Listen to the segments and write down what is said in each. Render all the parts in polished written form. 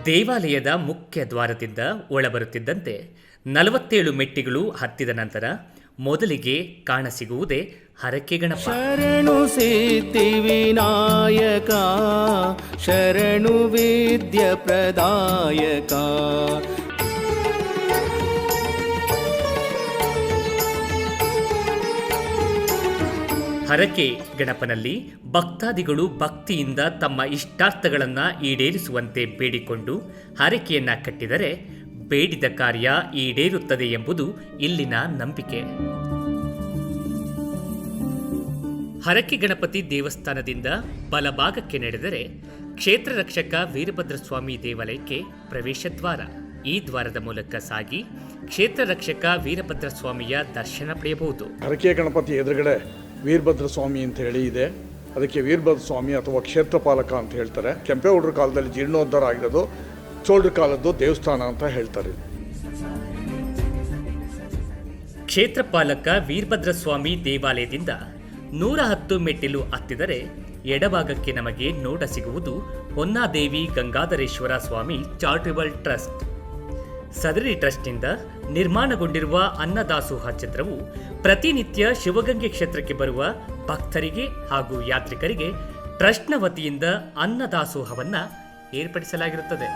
ದೇವಾಲಯದ ಮುಖ್ಯ ದ್ವಾರದಿಂದ ಒಳಬರುತ್ತಿದ್ದಂತೆ 47 ಮೆಟ್ಟಿಗಳು ಹತ್ತಿದ ನಂತರ ಮೊದಲಿಗೆ ಕಾಣಸಿಗುವುದೇ ಹರಕೆ ಗಣಪ. ಶರಣು ಸಿದ್ಧಿ ವಿನಾಯಕ, ಶರಣು ವಿದ್ಯ ಪ್ರದಾಯಕ. ಹರಕೆ ಗಣಪನಲ್ಲಿ ಭಕ್ತಾದಿಗಳು ಭಕ್ತಿಯಿಂದ ತಮ್ಮ ಇಷ್ಟಾರ್ಥಗಳನ್ನು ಈಡೇರಿಸುವಂತೆ ಬೇಡಿಕೊಂಡು ಹರಕೆಯನ್ನ ಕಟ್ಟಿದರೆ ಬೇಡಿದ ಕಾರ್ಯ ಈಡೇರುತ್ತದೆ ಎಂಬುದು ಇಲ್ಲಿನ ನಂಬಿಕೆ. ಹರಕೆ ಗಣಪತಿ ದೇವಸ್ಥಾನದಿಂದ ಬಲಭಾಗಕ್ಕೆ ನಡೆದರೆ ಕ್ಷೇತ್ರ ರಕ್ಷಕ ವೀರಭದ್ರಸ್ವಾಮಿ ದೇವಾಲಯಕ್ಕೆ ಪ್ರವೇಶ ದ್ವಾರ. ಈ ದ್ವಾರದ ಮೂಲಕ ಸಾಗಿ ಕ್ಷೇತ್ರ ರಕ್ಷಕ ವೀರಭದ್ರಸ್ವಾಮಿಯ ದರ್ಶನ ಪಡೆಯಬಹುದು. ಹರಕೆ ಗಣಪತಿ ಎದುರುಗಡೆ ವೀರಭದ್ರ ಸ್ವಾಮಿ ಅಂತ ಹೇಳಿ ಇದೆ. ಅದಕ್ಕೆ ವೀರಭದ್ರ ಸ್ವಾಮಿ ಅಥವಾ ಕ್ಷೇತ್ರಪಾಲಕ ಅಂತ ಹೇಳ್ತಾರೆ. ಕೆಂಪೇಗೌಡರ ಕಾಲದಲ್ಲಿ ಜೀರ್ಣೋದ್ಧಾರ ಆಗಿರೋದು, ಚೋಳರ ಕಾಲದ್ದು ದೇವಸ್ಥಾನ ಅಂತ ಹೇಳ್ತಾರೆ. ಕ್ಷೇತ್ರಪಾಲಕ ವೀರಭದ್ರಸ್ವಾಮಿ ದೇವಾಲಯದಿಂದ 110 ಮೆಟ್ಟಿಲು ಹತ್ತಿದರೆ ಎಡಭಾಗಕ್ಕೆ ನಮಗೆ ನೋಡ ಸಿಗುವುದು ಹೊನ್ನಾದೇವಿ ಗಂಗಾಧರೇಶ್ವರ ಸ್ವಾಮಿ ಚಾರಿಟಬಲ್ ಟ್ರಸ್ಟ್. ಸದರಿ ಟ್ರಸ್ಟ್ನಿಂದ ನಿರ್ಮಾಣಗೊಂಡಿರುವ ಅನ್ನದಾಸೋಹ ಛತ್ರವು ಪ್ರತಿನಿತ್ಯ ಶಿವಗಂಗೆ ಕ್ಷೇತ್ರಕ್ಕೆ ಬರುವ ಭಕ್ತರಿಗೆ ಹಾಗೂ ಯಾತ್ರಿಕರಿಗೆ ಟ್ರಸ್ಟ್ನ ವತಿಯಿಂದ ಅನ್ನದಾಸೋಹವನ್ನು ಏರ್ಪಡಿಸಲಾಗಿರುತ್ತದೆ.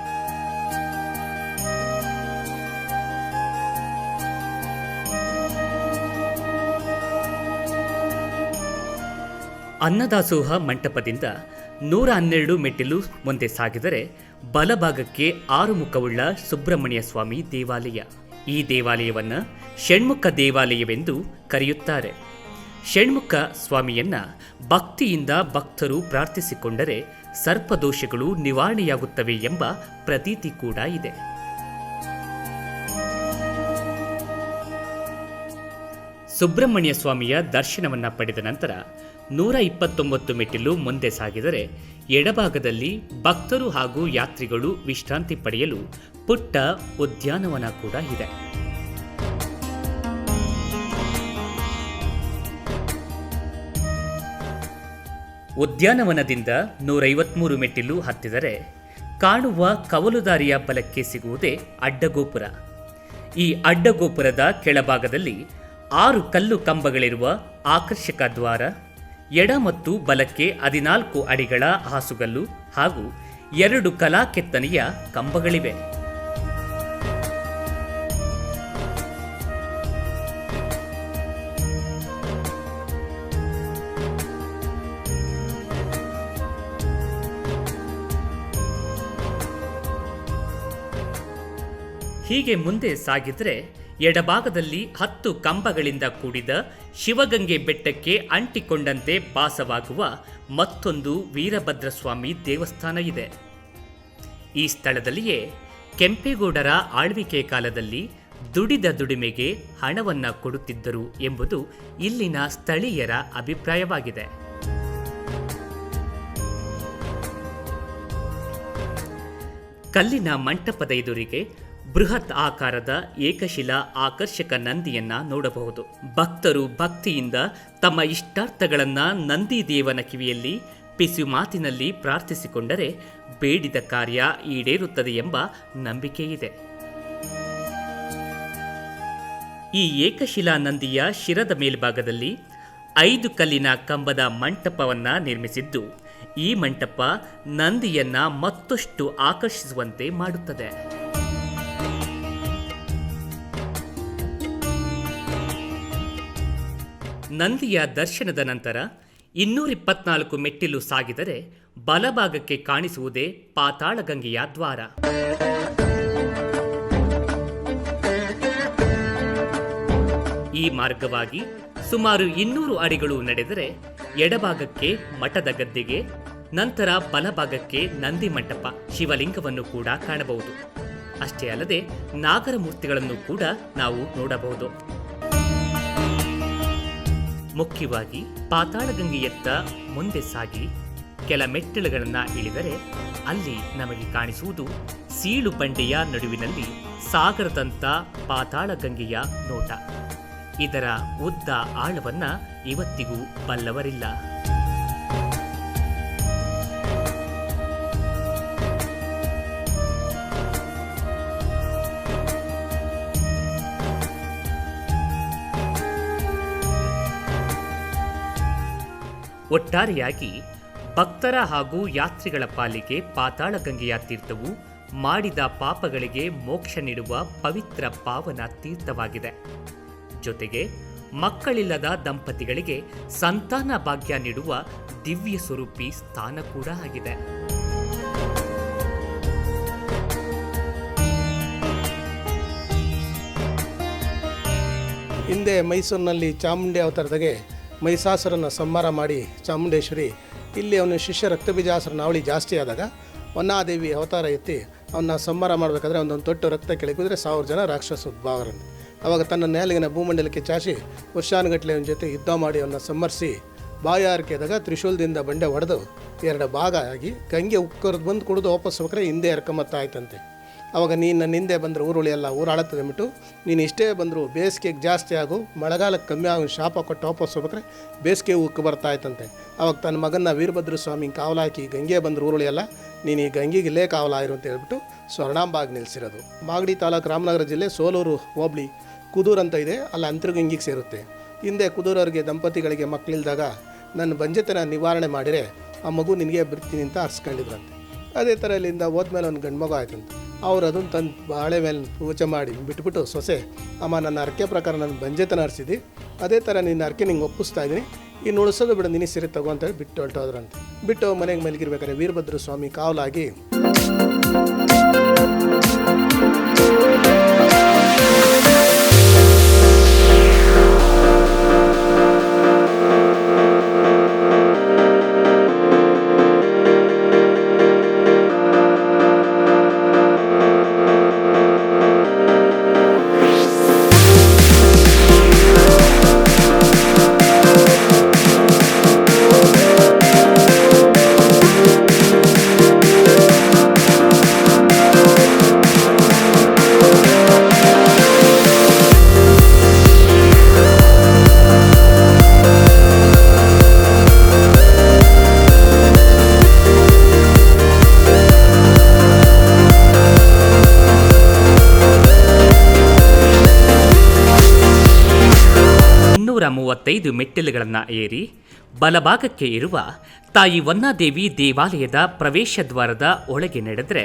ಅನ್ನದಾಸೋಹ ಮಂಟಪದಿಂದ 112 ಮೆಟ್ಟಿಲು ಮುಂದೆ ಸಾಗಿದರೆ ಬಲಭಾಗಕ್ಕೆ 6 ಮುಖವುಳ್ಳ ಸುಬ್ರಹ್ಮಣ್ಯ ಸ್ವಾಮಿ ದೇವಾಲಯ. ಈ ದೇವಾಲಯವನ್ನು ಷಣ್ಮುಖ ದೇವಾಲಯವೆಂದು ಕರೆಯುತ್ತಾರೆ. ಷಣ್ಮುಖ ಸ್ವಾಮಿಯನ್ನ ಭಕ್ತಿಯಿಂದ ಭಕ್ತರು ಪ್ರಾರ್ಥಿಸಿಕೊಂಡರೆ ಸರ್ಪದೋಷಗಳು ನಿವಾರಣೆಯಾಗುತ್ತವೆ ಎಂಬ ಪ್ರತೀತಿ ಕೂಡ ಇದೆ. ಸುಬ್ರಹ್ಮಣ್ಯ ಸ್ವಾಮಿಯ ದರ್ಶನವನ್ನು ಪಡೆದ ನಂತರ 129 ಮೆಟ್ಟಿಲು ಮುಂದೆ ಸಾಗಿದರೆ ಎಡಭಾಗದಲ್ಲಿ ಭಕ್ತರು ಹಾಗೂ ಯಾತ್ರಿಗಳು ವಿಶ್ರಾಂತಿ ಪಡೆಯಲು ಪುಟ್ಟ ಉದ್ಯಾನವನ ಕೂಡ ಇದೆ. ಉದ್ಯಾನವನದಿಂದ 153 ಮೆಟ್ಟಿಲು ಹತ್ತಿದರೆ ಕಾಣುವ ಕವಲುದಾರಿಯ ಬಲಕ್ಕೆ ಸಿಗುವುದೇ ಅಡ್ಡಗೋಪುರ. ಈ ಅಡ್ಡಗೋಪುರದ ಕೆಳಭಾಗದಲ್ಲಿ 6 ಕಲ್ಲು ಕಂಬಗಳಿರುವ ಆಕರ್ಷಕ ದ್ವಾರ, ಎಡ ಮತ್ತು ಬಲಕ್ಕೆ 14 ಅಡಿಗಳ ಹಾಸುಗಲ್ಲು ಹಾಗೂ 2 ಕಲಾ ಕೆತ್ತನೆಯ ಕಂಬಗಳಿವೆ. ಹೀಗೆ ಮುಂದೆ ಸಾಗಿದ್ರೆ ಎಡಭಾಗದಲ್ಲಿ 10 ಕಂಬಗಳಿಂದ ಕೂಡಿದ ಶಿವಗಂಗೆ ಬೆಟ್ಟಕ್ಕೆ ಅಂಟಿಕೊಂಡಂತೆ ಭಾಸವಾಗುವ ಮತ್ತೊಂದು ವೀರಭದ್ರಸ್ವಾಮಿ ದೇವಸ್ಥಾನ ಇದೆ. ಈ ಸ್ಥಳದಲ್ಲಿಯೇ ಕೆಂಪೇಗೌಡರ ಆಳ್ವಿಕೆ ಕಾಲದಲ್ಲಿ ದುಡಿದ ದುಡಿಮೆಗೆ ಹಣವನ್ನು ಕೊಡುತ್ತಿದ್ದರು ಎಂಬುದು ಇಲ್ಲಿನ ಸ್ಥಳೀಯರ ಅಭಿಪ್ರಾಯವಾಗಿದೆ. ಕಲ್ಲಿನ ಮಂಟಪದ ಎದುರಿಗೆ ಬೃಹತ್ ಆಕಾರದ ಏಕಶಿಲಾ ಆಕರ್ಷಕ ನಂದಿಯನ್ನ ನೋಡಬಹುದು. ಭಕ್ತರು ಭಕ್ತಿಯಿಂದ ತಮ್ಮ ಇಷ್ಟಾರ್ಥಗಳನ್ನು ನಂದಿ ದೇವನ ಕಿವಿಯಲ್ಲಿ ಪಿಸು ಮಾತಿನಲ್ಲಿ ಪ್ರಾರ್ಥಿಸಿಕೊಂಡರೆ ಬೇಡಿದ ಕಾರ್ಯ ಈಡೇರುತ್ತದೆ ಎಂಬ ನಂಬಿಕೆ ಇದೆ. ಈ ಏಕಶಿಲಾ ನಂದಿಯ ಶಿರದ ಮೇಲ್ಭಾಗದಲ್ಲಿ 5 ಕಲ್ಲಿನ ಕಂಬದ ಮಂಟಪವನ್ನು ನಿರ್ಮಿಸಿದ್ದು, ಈ ಮಂಟಪ ನಂದಿಯನ್ನ ಮತ್ತಷ್ಟು ಆಕರ್ಷಿಸುವಂತೆ ಮಾಡುತ್ತದೆ. ನಂದಿಯ ದರ್ಶನದ ನಂತರ 224 ಮೆಟ್ಟಿಲು ಸಾಗಿದರೆ ಬಲಭಾಗಕ್ಕೆ ಕಾಣಿಸುವುದೇ ಪಾತಾಳಗಂಗೆಯ ದ್ವಾರ. ಈ ಮಾರ್ಗವಾಗಿ ಸುಮಾರು 200 ಅಡಿಗಳು ನಡೆದರೆ ಎಡಭಾಗಕ್ಕೆ ಮಠದ ಗದ್ದೆಗೆ, ನಂತರ ಬಲಭಾಗಕ್ಕೆ ನಂದಿ ಮಂಟಪ, ಶಿವಲಿಂಗವನ್ನು ಕೂಡ ಕಾಣಬಹುದು. ಅಷ್ಟೇ ಅಲ್ಲದೆ ನಾಗರ ಮೂರ್ತಿಗಳನ್ನು ಕೂಡ ನಾವು ನೋಡಬಹುದು. ಮುಖ್ಯವಾಗಿ ಪಾತಾಳಗಂಗೆಯತ್ತ ಮುಂದೆ ಸಾಗಿ ಕೆಲ ಮೆಟ್ಟಿಲುಗಳನ್ನು ಇಳಿದರೆ ಅಲ್ಲಿ ನಮಗೆ ಕಾಣಿಸುವುದು ಸೀಳು ಬಂಡೆಯ ನಡುವಿನಲ್ಲಿ ಸಾಗರದಂಥ ಪಾತಾಳಗಂಗೆಯ ನೋಟ. ಇದರ ಉದ್ದ ಆಳವನ್ನ ಇವತ್ತಿಗೂ ಬಲ್ಲವರಿಲ್ಲ. ಒಟ್ಟಾರೆಯಾಗಿ ಭಕ್ತರ ಹಾಗೂ ಯಾತ್ರಿಗಳ ಪಾಲಿಗೆ ಪಾತಾಳ ಗಂಗೆಯ ತೀರ್ಥವು ಮಾಡಿದ ಪಾಪಗಳಿಗೆ ಮೋಕ್ಷ ನೀಡುವ ಪವಿತ್ರ ಪಾವನ ತೀರ್ಥವಾಗಿದೆ. ಜೊತೆಗೆ ಮಕ್ಕಳಿಲ್ಲದ ದಂಪತಿಗಳಿಗೆ ಸಂತಾನ ಭಾಗ್ಯ ನೀಡುವ ದಿವ್ಯ ಸ್ವರೂಪಿ ಸ್ಥಾನ ಕೂಡ ಆಗಿದೆ. ಹಿಂದೆ ಮೈಸೂರಿನಲ್ಲಿ ಚಾಮುಂಡಿ ಅವತಾರದಾಗೆ ಮಹಿಷಾಸುರನ ಸಂಹಾರ ಮಾಡಿ ಚಾಮುಂಡೇಶ್ವರಿ ಇಲ್ಲಿ ಅವನ ಶಿಷ್ಯ ರಕ್ತಬೀಜಾಸುರ ನಾವಳಿ ಜಾಸ್ತಿ ಆದಾಗ ಹೊನ್ನಾದೇವಿ ಅವತಾರ ಎತ್ತಿ ಅವನ್ನ ಸಂಹಾರ ಮಾಡಬೇಕಾದ್ರೆ ಒಂದೊಂದು ತೊಟ್ಟು ರಕ್ತ ಕೆಳಗಿದ್ರೆ 1000 ಜನ ರಾಕ್ಷಸ ಉದ್ಭವರಂತೆ. ಆವಾಗ ತನ್ನ ನೇಲಿನ ಭೂಮಂಡಲಕ್ಕೆ ಚಾಚಿ ವರ್ಷಾನುಗಟ್ಟಲೆ ಅವನ ಜೊತೆ ಯುದ್ಧ ಮಾಡಿ ಅವನ್ನ ಸಂಹರಿಸಿ ಬಾಯಾರಿಕೆದಾಗ ತ್ರಿಶೂಲದಿಂದ ಬಂಡೆ ಹೊಡೆದು 2 ಭಾಗ ಆಗಿ ಗಂಗೆ ಉಕ್ಕರ್ದು ಬಂದು ಕುಡಿದು ವಾಪಸ್ ಹೋಗ್ರೆ ಹಿಂದೆ ಆಯ್ತಂತೆ. ಆವಾಗ ನೀನು ನನ್ನ ಹಿಂದೆ ಬಂದರೆ ಊರುಳಿ ಎಲ್ಲ ಊರಾಳತ್ತದೆ ಅಂದ್ಬಿಟ್ಟು ನೀನು ಇಷ್ಟೇ ಬಂದರೂ ಬೇಸಿಗೆಗೆ ಜಾಸ್ತಿ ಆಗು, ಮಳೆಗಾಲಕ್ಕೆ ಕಮ್ಮಿ ಆಗೋ ಶಾಪ ಕೊಟ್ಟು ವಾಪಸ್ ಹೋಗ್ರೆ ಬೇಸಿಗೆ ಉಕ್ಕು ಬರ್ತಾ ಇತ್ತಂತೆ. ಆವಾಗ ತನ್ನ ಮಗನ ವೀರಭದ್ರ ಸ್ವಾಮಿ ಕಾವಲಾಕಿ ಗಂಗೆ ಬಂದ್ರೆ ಊರುಳಿ ಎಲ್ಲ ನೀನು ಈ ಗಂಗೆಗೆ ಇಲ್ಲೇ ಕಾವಲಾಯಿರು ಅಂತ ಹೇಳ್ಬಿಟ್ಟು ಸ್ವರ್ಣಾಂಬಾಗಿ ನಿಲ್ಲಿಸಿರೋದು. ಮಾಗಡಿ ತಾಲೂಕು ರಾಮನಗರ ಜಿಲ್ಲೆ ಸೋಲೂರು ಹೋಬಳಿ ಕುದೂರು ಅಂತ ಇದೆ, ಅಲ್ಲಿ ಅಂತರ್ಗಂಗಿಗೆ ಸೇರುತ್ತೆ. ಹಿಂದೆ ಕುದೂರವ್ರಿಗೆ ದಂಪತಿಗಳಿಗೆ ಮಕ್ಕಳಿಲ್ದಾಗ ನನ್ನ ಬಂಜೆತನ ನಿವಾರಣೆ ಮಾಡಿದರೆ ಆ ಮಗು ನಿನಗೆ ಬಿಡ್ತೀನಿ ಅಂತ ಅರ್ಸ್ಕೊಂಡಿದ್ರಂತೆ. ಅದೇ ಥರ ಇಲ್ಲಿಂದ ಹೋದ್ಮೇಲೆ ಒಂದು ಗಂಡು ಮಗು ಆಯ್ತಂತೆ. ಅವ್ರು ಅದನ್ನು ತಂದು ಬಾಳೆ ಮೇಲೆ ಪೂಜೆ ಮಾಡಿ ಬಿಟ್ಬಿಟ್ಟು ಸೊಸೆ ಅಮ್ಮ ನನ್ನ ಅರ್ಕೆ ಪ್ರಕಾರ ನನ್ನ ಬಂಜೆತನ ಹರಿಸಿದ್ದು, ಅದೇ ಥರ ನಿನ್ನ ಅರ್ಕೆ ನಿಂಗೆ ಒಪ್ಪಿಸ್ತಾ ಇದ್ದೀನಿ, ಇನ್ನು ಉಳಿಸೋದು ಬಿಡು ನಿನ್ನ ಸಿರಿ ತಗೋ ಅಂತೇಳಿ ಬಿಟ್ಟು ಹೊರಟೋದ್ರಂತೆ. ಬಿಟ್ಟು ಮನೆಗೆ ಮಲಗಿರ್ಬೇಕಾದ್ರೆ ವೀರಭದ್ರ ಸ್ವಾಮಿ ಕಾವಲಾಗಿ ಮೆಟ್ಟಿಲುಗಳನ್ನು ಏರಿ ಬಲಭಾಗಕ್ಕೆ ಇರುವ ತಾಯಿ ಹೊನ್ನಾದೇವಿ ದೇವಾಲಯದ ಪ್ರವೇಶ ದ್ವಾರದ ಒಳಗೆ ನಡೆದರೆ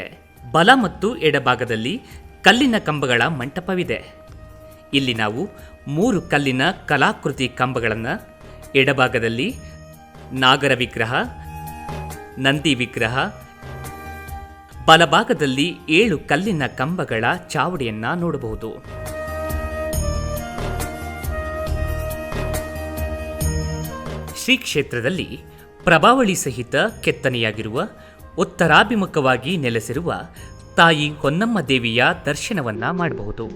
ಬಲ ಮತ್ತು ಎಡಭಾಗದಲ್ಲಿ ಕಲ್ಲಿನ ಕಂಬಗಳ ಮಂಟಪವಿದೆ. ಇಲ್ಲಿ ನಾವು 3 ಕಲ್ಲಿನ ಕಲಾಕೃತಿ ಕಂಬಗಳನ್ನು, ಎಡಭಾಗದಲ್ಲಿ ನಾಗರ ವಿಗ್ರಹ, ನಂದಿ ವಿಗ್ರಹ, ಬಲಭಾಗದಲ್ಲಿ 7 ಕಲ್ಲಿನ ಕಂಬಗಳ ಚಾವಡಿಯನ್ನು ನೋಡಬಹುದು. ಶ್ರೀ ಕ್ಷೇತ್ರದಲ್ಲಿ ಪ್ರಭಾವಳಿ ಸಹಿತ ಕೆತ್ತನೆಯಾಗಿರುವ ಉತ್ತರಾಭಿಮುಖವಾಗಿ ನೆಲೆಸಿರುವ ತಾಯಿ ಹೊನ್ನಮ್ಮ ದೇವಿಯ ದರ್ಶನವನ್ನ ಮಾಡಬಹುದು.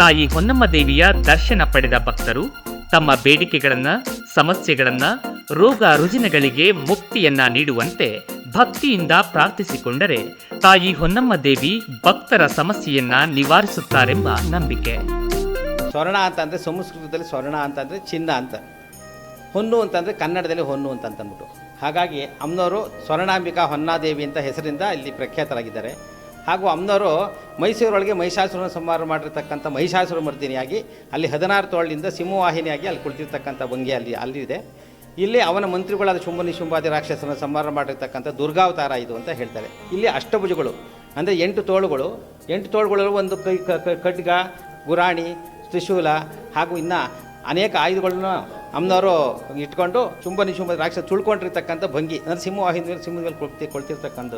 ತಾಯಿ ಹೊನ್ನಮ್ಮ ದೇವಿಯ ದರ್ಶನ ಪಡೆದ ಭಕ್ತರು ತಮ್ಮ ಬೇಡಿಕೆಗಳನ್ನು, ಸಮಸ್ಯೆಗಳನ್ನು, ರೋಗ ರುಜಿನಗಳಿಗೆ ಮುಕ್ತಿಯನ್ನ ನೀಡುವಂತೆ ಭಕ್ತಿಯಿಂದ ಪ್ರಾರ್ಥಿಸಿಕೊಂಡರೆ ತಾಯಿ ಹೊನ್ನಮ್ಮ ದೇವಿ ಭಕ್ತರ ಸಮಸ್ಯೆಯನ್ನ ನಿವಾರಿಸುತ್ತಾರೆಂಬ ನಂಬಿಕೆ. ಸ್ವರ್ಣ ಅಂತಂದರೆ ಸಂಸ್ಕೃತದಲ್ಲಿ ಸ್ವರ್ಣ ಅಂತಂದರೆ ಚಿನ್ನ ಅಂತ, ಹೊನ್ನು ಅಂತಂದರೆ ಕನ್ನಡದಲ್ಲಿ ಹೊನ್ನು ಅಂತಂದ್ಬಿಟ್ಟು, ಹಾಗಾಗಿ ಅಮ್ಮನವರು ಸ್ವರ್ಣಾಂಬಿಕಾ ಹೊನ್ನಾದೇವಿ ಅಂತ ಹೆಸರಿಂದ ಇಲ್ಲಿ ಪ್ರಖ್ಯಾತರಾಗಿದ್ದಾರೆ. ಹಾಗೂ ಅಮ್ಮನವರು ಮೈಸೂರೊಳಗೆ ಮಹಿಷಾಸುರನ ಸಂಹಾರ ಮಾಡಿರ್ತಕ್ಕಂಥ ಮಹಿಷಾಸುರ ಮರ್ದಿನಿಯಾಗಿ ಅಲ್ಲಿ 16 ತೋಳಿನಿಂದ ಸಿಂಹವಾಹಿನಿಯಾಗಿ ಅಲ್ಲಿ ಕುಳಿತಿರ್ತಕ್ಕಂಥ ಭಂಗಿ ಅಲ್ಲಿದೆ. ಇಲ್ಲಿ ಅವನ ಮಂತ್ರಿಗಳಾದ ಶುಂಭನಿ ಶುಂಭಾದಿ ರಾಕ್ಷಸನ ಸಂಹಾರ ಮಾಡಿರ್ತಕ್ಕಂಥ ದುರ್ಗಾವತಾರ ಇದು ಅಂತ ಹೇಳ್ತಾರೆ. ಇಲ್ಲಿ ಅಷ್ಟಭುಜಗಳು ಅಂದರೆ 8 ತೋಳುಗಳು, 8 ತೋಳುಗಳಲ್ಲಿ ಒಂದು ಖಡ್ಗ, ಗುರಾಣಿ, ತ್ರಿಶೂಲ ಹಾಗೂ ಇನ್ನು ಅನೇಕ ಆಯುಧಗಳನ್ನು ಅಮ್ಮನವರು ಇಟ್ಕೊಂಡು ಶುಂಭನಿ ಶುಂಭಾದಿ ರಾಕ್ಷಸ ತುಳ್ಕೊಂಡಿರ್ತಕ್ಕಂಥ ಭಂಗಿ ಅಂದರೆ ಸಿಂಹವಾಹಿನಿ ಮೇಲೆ ಸಿಂಹದ ಮೇಲೆ ಕೊಳ್ತಿರ್ತಕ್ಕಂಥ.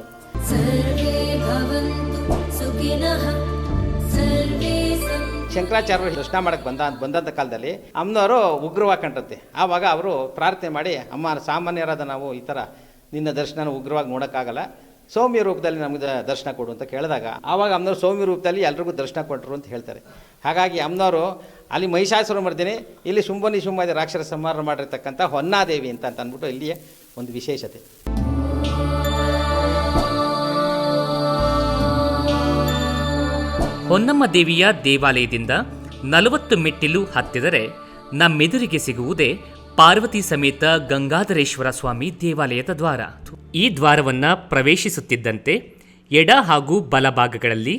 ಶಂಕರಾಚಾರ್ಯರು ದರ್ಶನ ಮಾಡಕ್ಕೆ ಬಂದಂಥ ಕಾಲದಲ್ಲಿ ಅಮ್ಮನವರು ಉಗ್ರವಾಗಿ ಕಂಡಂತೆ. ಆವಾಗ ಅವರು ಪ್ರಾರ್ಥನೆ ಮಾಡಿ, ಅಮ್ಮ ಸಾಮಾನ್ಯರಾದ ನಾವು ಈ ಥರ ನಿನ್ನ ದರ್ಶನ ಉಗ್ರವಾಗಿ ನೋಡೋಕ್ಕಾಗಲ್ಲ, ಸೌಮ್ಯ ರೂಪದಲ್ಲಿ ನಮಗೆ ದರ್ಶನ ಕೊಡು ಅಂತ ಕೇಳಿದಾಗ ಆವಾಗ ಅಮ್ಮನವರು ಸೌಮ್ಯ ರೂಪದಲ್ಲಿ ಎಲ್ರಿಗೂ ದರ್ಶನ ಕೊಟ್ಟರು ಅಂತ ಹೇಳ್ತಾರೆ. ಹಾಗಾಗಿ ಅಮ್ಮನವರು ಅಲ್ಲಿ ಮಹಿಷಾಸುರ ಮರ್ದಿನಿ, ಇಲ್ಲಿ ಶುಂಭನಿ ಶುಂಭಾದಿ ರಾಕ್ಷಸ ಸಂಹಾರ ಮಾಡಿರ್ತಕ್ಕಂಥ ಹೊನ್ನಾದೇವಿ ಅಂತ ಅಂದ್ಬಿಟ್ಟು ಇಲ್ಲಿಯೇ ಒಂದು ವಿಶೇಷತೆ. ಹೊನ್ನಮ್ಮ ದೇವಿಯ ದೇವಾಲಯದಿಂದ 40 ಮೆಟ್ಟಿಲು ಹತ್ತಿದರೆ ನಮ್ಮೆದುರಿಗೆ ಸಿಗುವುದೇ ಪಾರ್ವತಿ ಸಮೇತ ಗಂಗಾಧರೇಶ್ವರ ಸ್ವಾಮಿ ದೇವಾಲಯದ ದ್ವಾರ. ಈ ದ್ವಾರವನ್ನು ಪ್ರವೇಶಿಸುತ್ತಿದ್ದಂತೆ ಎಡ ಹಾಗೂ ಬಲಭಾಗಗಳಲ್ಲಿ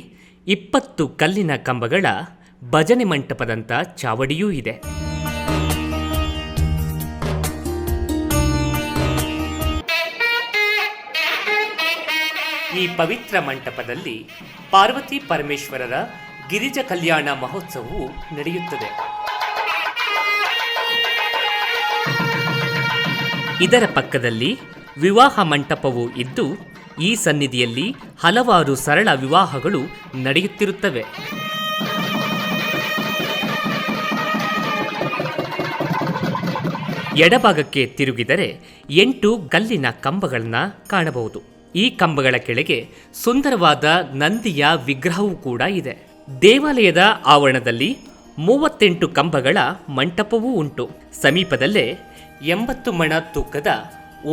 20 ಕಲ್ಲಿನ ಕಂಬಗಳ ಭಜನೆ ಮಂಟಪದಂಥ ಚಾವಡಿಯೂ ಇದೆ. ಈ ಪವಿತ್ರ ಮಂಟಪದಲ್ಲಿ ಪಾರ್ವತಿ ಪರಮೇಶ್ವರರ ಗಿರಿಜ ಕಲ್ಯಾಣ ಮಹೋತ್ಸವವು ನಡೆಯುತ್ತದೆ. ಇದರ ಪಕ್ಕದಲ್ಲಿ ವಿವಾಹ ಮಂಟಪವೂ ಇದ್ದು ಈ ಸನ್ನಿಧಿಯಲ್ಲಿ ಹಲವಾರು ಸರಳ ವಿವಾಹಗಳು ನಡೆಯುತ್ತಿರುತ್ತವೆ. ಎಡಭಾಗಕ್ಕೆ ತಿರುಗಿದರೆ 8 ಕಲ್ಲಿನ ಕಂಬಗಳನ್ನು ಕಾಣಬಹುದು. ಈ ಕಂಬಗಳ ಕೆಳಗೆ ಸುಂದರವಾದ ನಂದಿಯ ವಿಗ್ರಹವೂ ಕೂಡ ಇದೆ. ದೇವಾಲಯದ ಆವರಣದಲ್ಲಿ 38 ಕಂಬಗಳ ಮಂಟಪವೂ ಉಂಟು. ಸಮೀಪದಲ್ಲೇ 80 ಮಣ ತೂಕದ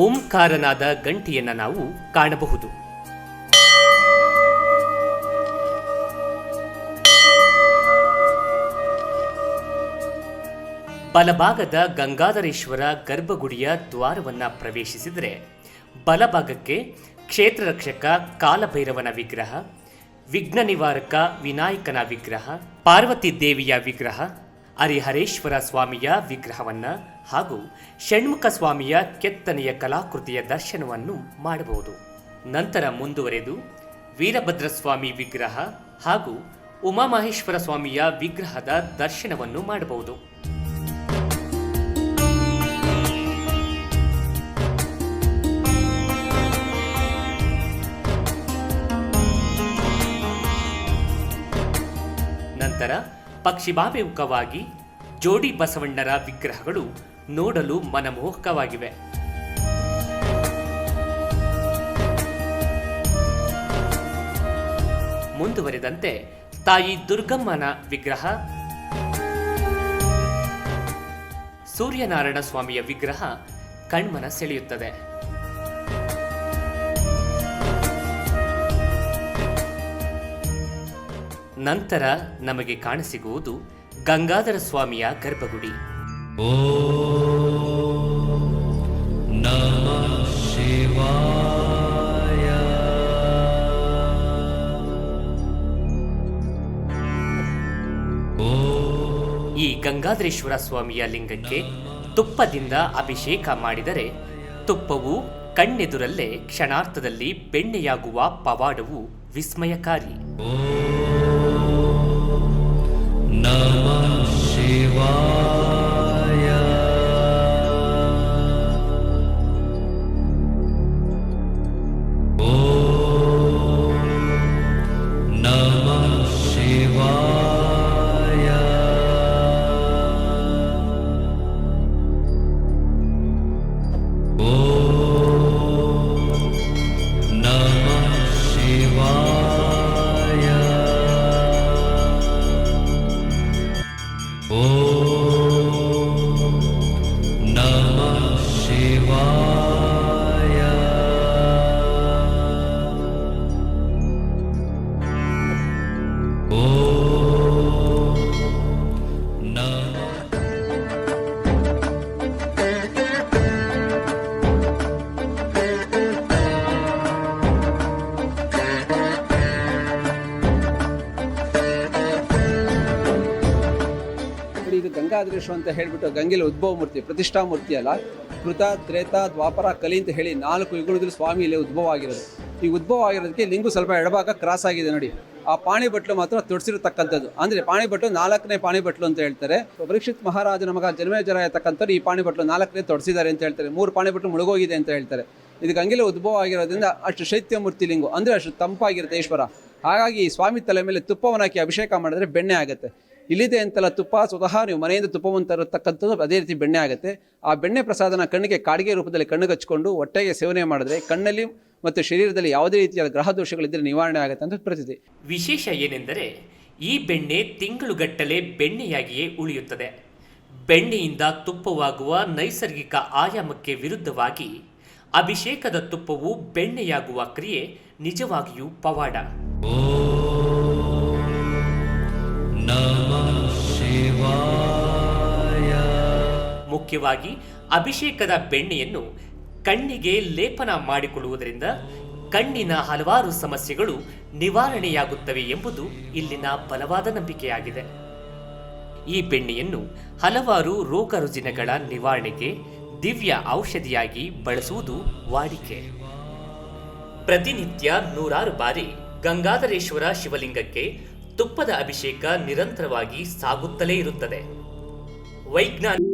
ಓಂಕಾರನಾದ ಗಂಟೆಯನ್ನು ನಾವು ಕಾಣಬಹುದು. ಬಲಭಾಗದ ಗಂಗಾಧರೇಶ್ವರ ಗರ್ಭಗುಡಿಯ ದ್ವಾರವನ್ನು ಪ್ರವೇಶಿಸಿದರೆ ಬಲಭಾಗಕ್ಕೆ ಕ್ಷೇತ್ರ ರಕ್ಷಕ ಕಾಲಭೈರವನ ವಿಗ್ರಹ, ವಿಘ್ನ ನಿವಾರಕ ವಿನಾಯಕನ ವಿಗ್ರಹ, ಪಾರ್ವತಿ ದೇವಿಯ ವಿಗ್ರಹ, ಹರಿಹರೇಶ್ವರ ಸ್ವಾಮಿಯ ವಿಗ್ರಹವನ್ನು ಹಾಗೂ ಷಣ್ಮುಖ ಸ್ವಾಮಿಯ ಕೆತ್ತನೆಯ ಕಲಾಕೃತಿಯ ದರ್ಶನವನ್ನು ಮಾಡಬಹುದು. ನಂತರ ಮುಂದುವರೆದು ವೀರಭದ್ರಸ್ವಾಮಿ ವಿಗ್ರಹ ಹಾಗೂ ಉಮಾಮಹೇಶ್ವರ ಸ್ವಾಮಿಯ ವಿಗ್ರಹದ ದರ್ಶನವನ್ನು ಮಾಡಬಹುದು. ನಂತರ ಪಕ್ಷಿಭಾಭಿಮುಖವಾಗಿ ಜೋಡಿ ಬಸವಣ್ಣರ ವಿಗ್ರಹಗಳು ನೋಡಲು ಮನಮೋಹಕವಾಗಿವೆ. ಮುಂದುವರೆದಂತೆ ತಾಯಿ ದುರ್ಗಮ್ಮನ ವಿಗ್ರಹ, ಸೂರ್ಯನಾರಾಯಣ ಸ್ವಾಮಿಯ ವಿಗ್ರಹ ಕಣ್ಮನ ಸೆಳೆಯುತ್ತದೆ. ನಂತರ ನಮಗೆ ಕಾಣಸಿಗುವುದು ಗಂಗಾಧರ ಸ್ವಾಮಿಯ ಗರ್ಭಗುಡಿ. ಈ ಗಂಗಾಧರೇಶ್ವರ ಸ್ವಾಮಿಯ ಲಿಂಗಕ್ಕೆ ತುಪ್ಪದಿಂದ ಅಭಿಷೇಕ ಮಾಡಿದರೆ ತುಪ್ಪವು ಕಣ್ಣೆದುರಲ್ಲೇ ಕ್ಷಣಾರ್ಥದಲ್ಲಿ ಬೆಣ್ಣೆಯಾಗುವ ಪವಾಡವು ವಿಸ್ಮಯಕಾರಿ. ಇದು ಗಂಗಾಧರೇಶ್ವರ ಅಂತ ಹೇಳಿಬಿಟ್ಟು ಗಂಗೆಲಿ ಉದ್ಭವ ಮೂರ್ತಿ, ಪ್ರತಿಷ್ಠಾ ಮೂರ್ತಿ ಅಲ್ಲ. ಕೃತ, ತ್ರೇತ, ದ್ವಾಪರ, ಕಲಿ ಅಂತ ಹೇಳಿ 4 ಯುಗದಲ್ಲಿ ಸ್ವಾಮಿ ಇಲ್ಲಿ ಉದ್ಭವ ಆಗಿರೋದು. ಈ ಉದ್ಭವ ಆಗಿರೋದಕ್ಕೆ ಲಿಂಗು ಸ್ವಲ್ಪ ಎಡಭಾಗ ಕ್ರಾಸ್ ಆಗಿದೆ ನೋಡಿ. ಆ ಪಾಣಿ ಬಟ್ಲು ಮಾತ್ರ ತೊಡಿಸಿರತಕ್ಕಂಥದ್ದು. ಅಂದರೆ ಪಾಣಿ ಬಟ್ಲು 4ನೇ ಪಾಣಿ ಬಟ್ಲು ಅಂತ ಹೇಳ್ತಾರೆ. ಪರೀಕ್ಷಿತ್ ಮಹಾರಾಜನ ಮಗ ಜನ್ಮೇಜಯ ಇರತಕ್ಕಂಥವ್ರು ಈ ಪಾಣಿ ಬಟ್ಲು 4ನೇ ತೊಡಿಸಿದ್ದಾರೆ ಅಂತ ಹೇಳ್ತಾರೆ. 3 ಪಾಣಿ ಬಟ್ಲು ಮುಳುಗೋಗಿದೆ ಅಂತ ಹೇಳ್ತಾರೆ. ಇದು ಗಂಗೆಲೆ ಉದ್ಭವ ಆಗಿರೋದ್ರಿಂದ ಅಷ್ಟು ಶೈತ್ಯ ಮೂರ್ತಿ ಲಿಂಗು, ಅಂದರೆ ಅಷ್ಟು ತಂಪಾಗಿರುತ್ತೆ ಈಶ್ವರ. ಹಾಗಾಗಿ ಈ ಸ್ವಾಮಿ ತಲೆ ಮೇಲೆ ತುಪ್ಪವನ್ನು ಹಾಕಿ ಅಭಿಷೇಕ ಮಾಡಿದ್ರೆ ಬೆಣ್ಣೆ ಆಗುತ್ತೆ. ಇಲ್ಲಿದೆ ಅಂತಲ್ಲ ತುಪ್ಪ, ಸ್ವತಃ ನೀವು ಮನೆಯಿಂದ ತುಪ್ಪವನ್ನು ತರತಕ್ಕಂಥದ್ದು ಅದೇ ರೀತಿ ಬೆಣ್ಣೆ ಆಗುತ್ತೆ. ಆ ಬೆಣ್ಣೆ ಪ್ರಸಾದನ ಕಣ್ಣಿಗೆ ಕಾಡಿಗೆ ರೂಪದಲ್ಲಿ ಕಣ್ಣಿಗೆ ಹಚ್ಕೊಂಡು ಹೊಟ್ಟೆಗೆ ಸೇವನೆ ಮಾಡಿದ್ರೆ ಕಣ್ಣಲ್ಲಿ ಮತ್ತು ಶರೀರದಲ್ಲಿ ಯಾವುದೇ ರೀತಿಯ ಗ್ರಹ ದೋಷಗಳಿದ್ದರೆ ನಿವಾರಣೆ ಆಗುತ್ತೆ ಅಂತ ಪ್ರತೀತಿ. ವಿಶೇಷ ಏನೆಂದರೆ ಈ ಬೆಣ್ಣೆ ತಿಂಗಳುಗಟ್ಟಲೆ ಬೆಣ್ಣೆಯಾಗಿಯೇ ಉಳಿಯುತ್ತದೆ. ಬೆಣ್ಣೆಯಿಂದ ತುಪ್ಪವಾಗುವ ನೈಸರ್ಗಿಕ ಆಯಾಮಕ್ಕೆ ವಿರುದ್ಧವಾಗಿ ಅಭಿಷೇಕದ ತುಪ್ಪವು ಬೆಣ್ಣೆಯಾಗುವ ಕ್ರಿಯೆ ನಿಜವಾಗಿಯೂ ಪವಾಡ. ಮುಖ್ಯವಾಗಿ ಅಭಿಷೇಕದ ಬೆಣ್ಣೆಯನ್ನು ಕಣ್ಣಿಗೆ ಲೇಪನ ಮಾಡಿಕೊಳ್ಳುವುದರಿಂದ ಕಣ್ಣಿನ ಹಲವಾರು ಸಮಸ್ಯೆಗಳು ನಿವಾರಣೆಯಾಗುತ್ತವೆ ಎಂಬುದು ಇಲ್ಲಿನ ಬಲವಾದ ನಂಬಿಕೆಯಾಗಿದೆ. ಈ ಬೆಣ್ಣೆಯನ್ನು ಹಲವಾರು ರೋಗ ರುಜಿನಗಳ ನಿವಾರಣೆಗೆ ದಿವ್ಯ ಔಷಧಿಯಾಗಿ ಬಳಸುವುದು ವಾಡಿಕೆ. ಪ್ರತಿನಿತ್ಯ ನೂರಾರು ಬಾರಿ ಗಂಗಾಧರೇಶ್ವರ ಶಿವಲಿಂಗಕ್ಕೆ ತುಪ್ಪದ ಅಭಿಷೇಕ ನಿರಂತರವಾಗಿ ಸಾಗುತ್ತಲೇ ಇರುತ್ತದೆ. ವೈಜ್ಞಾನಿಕ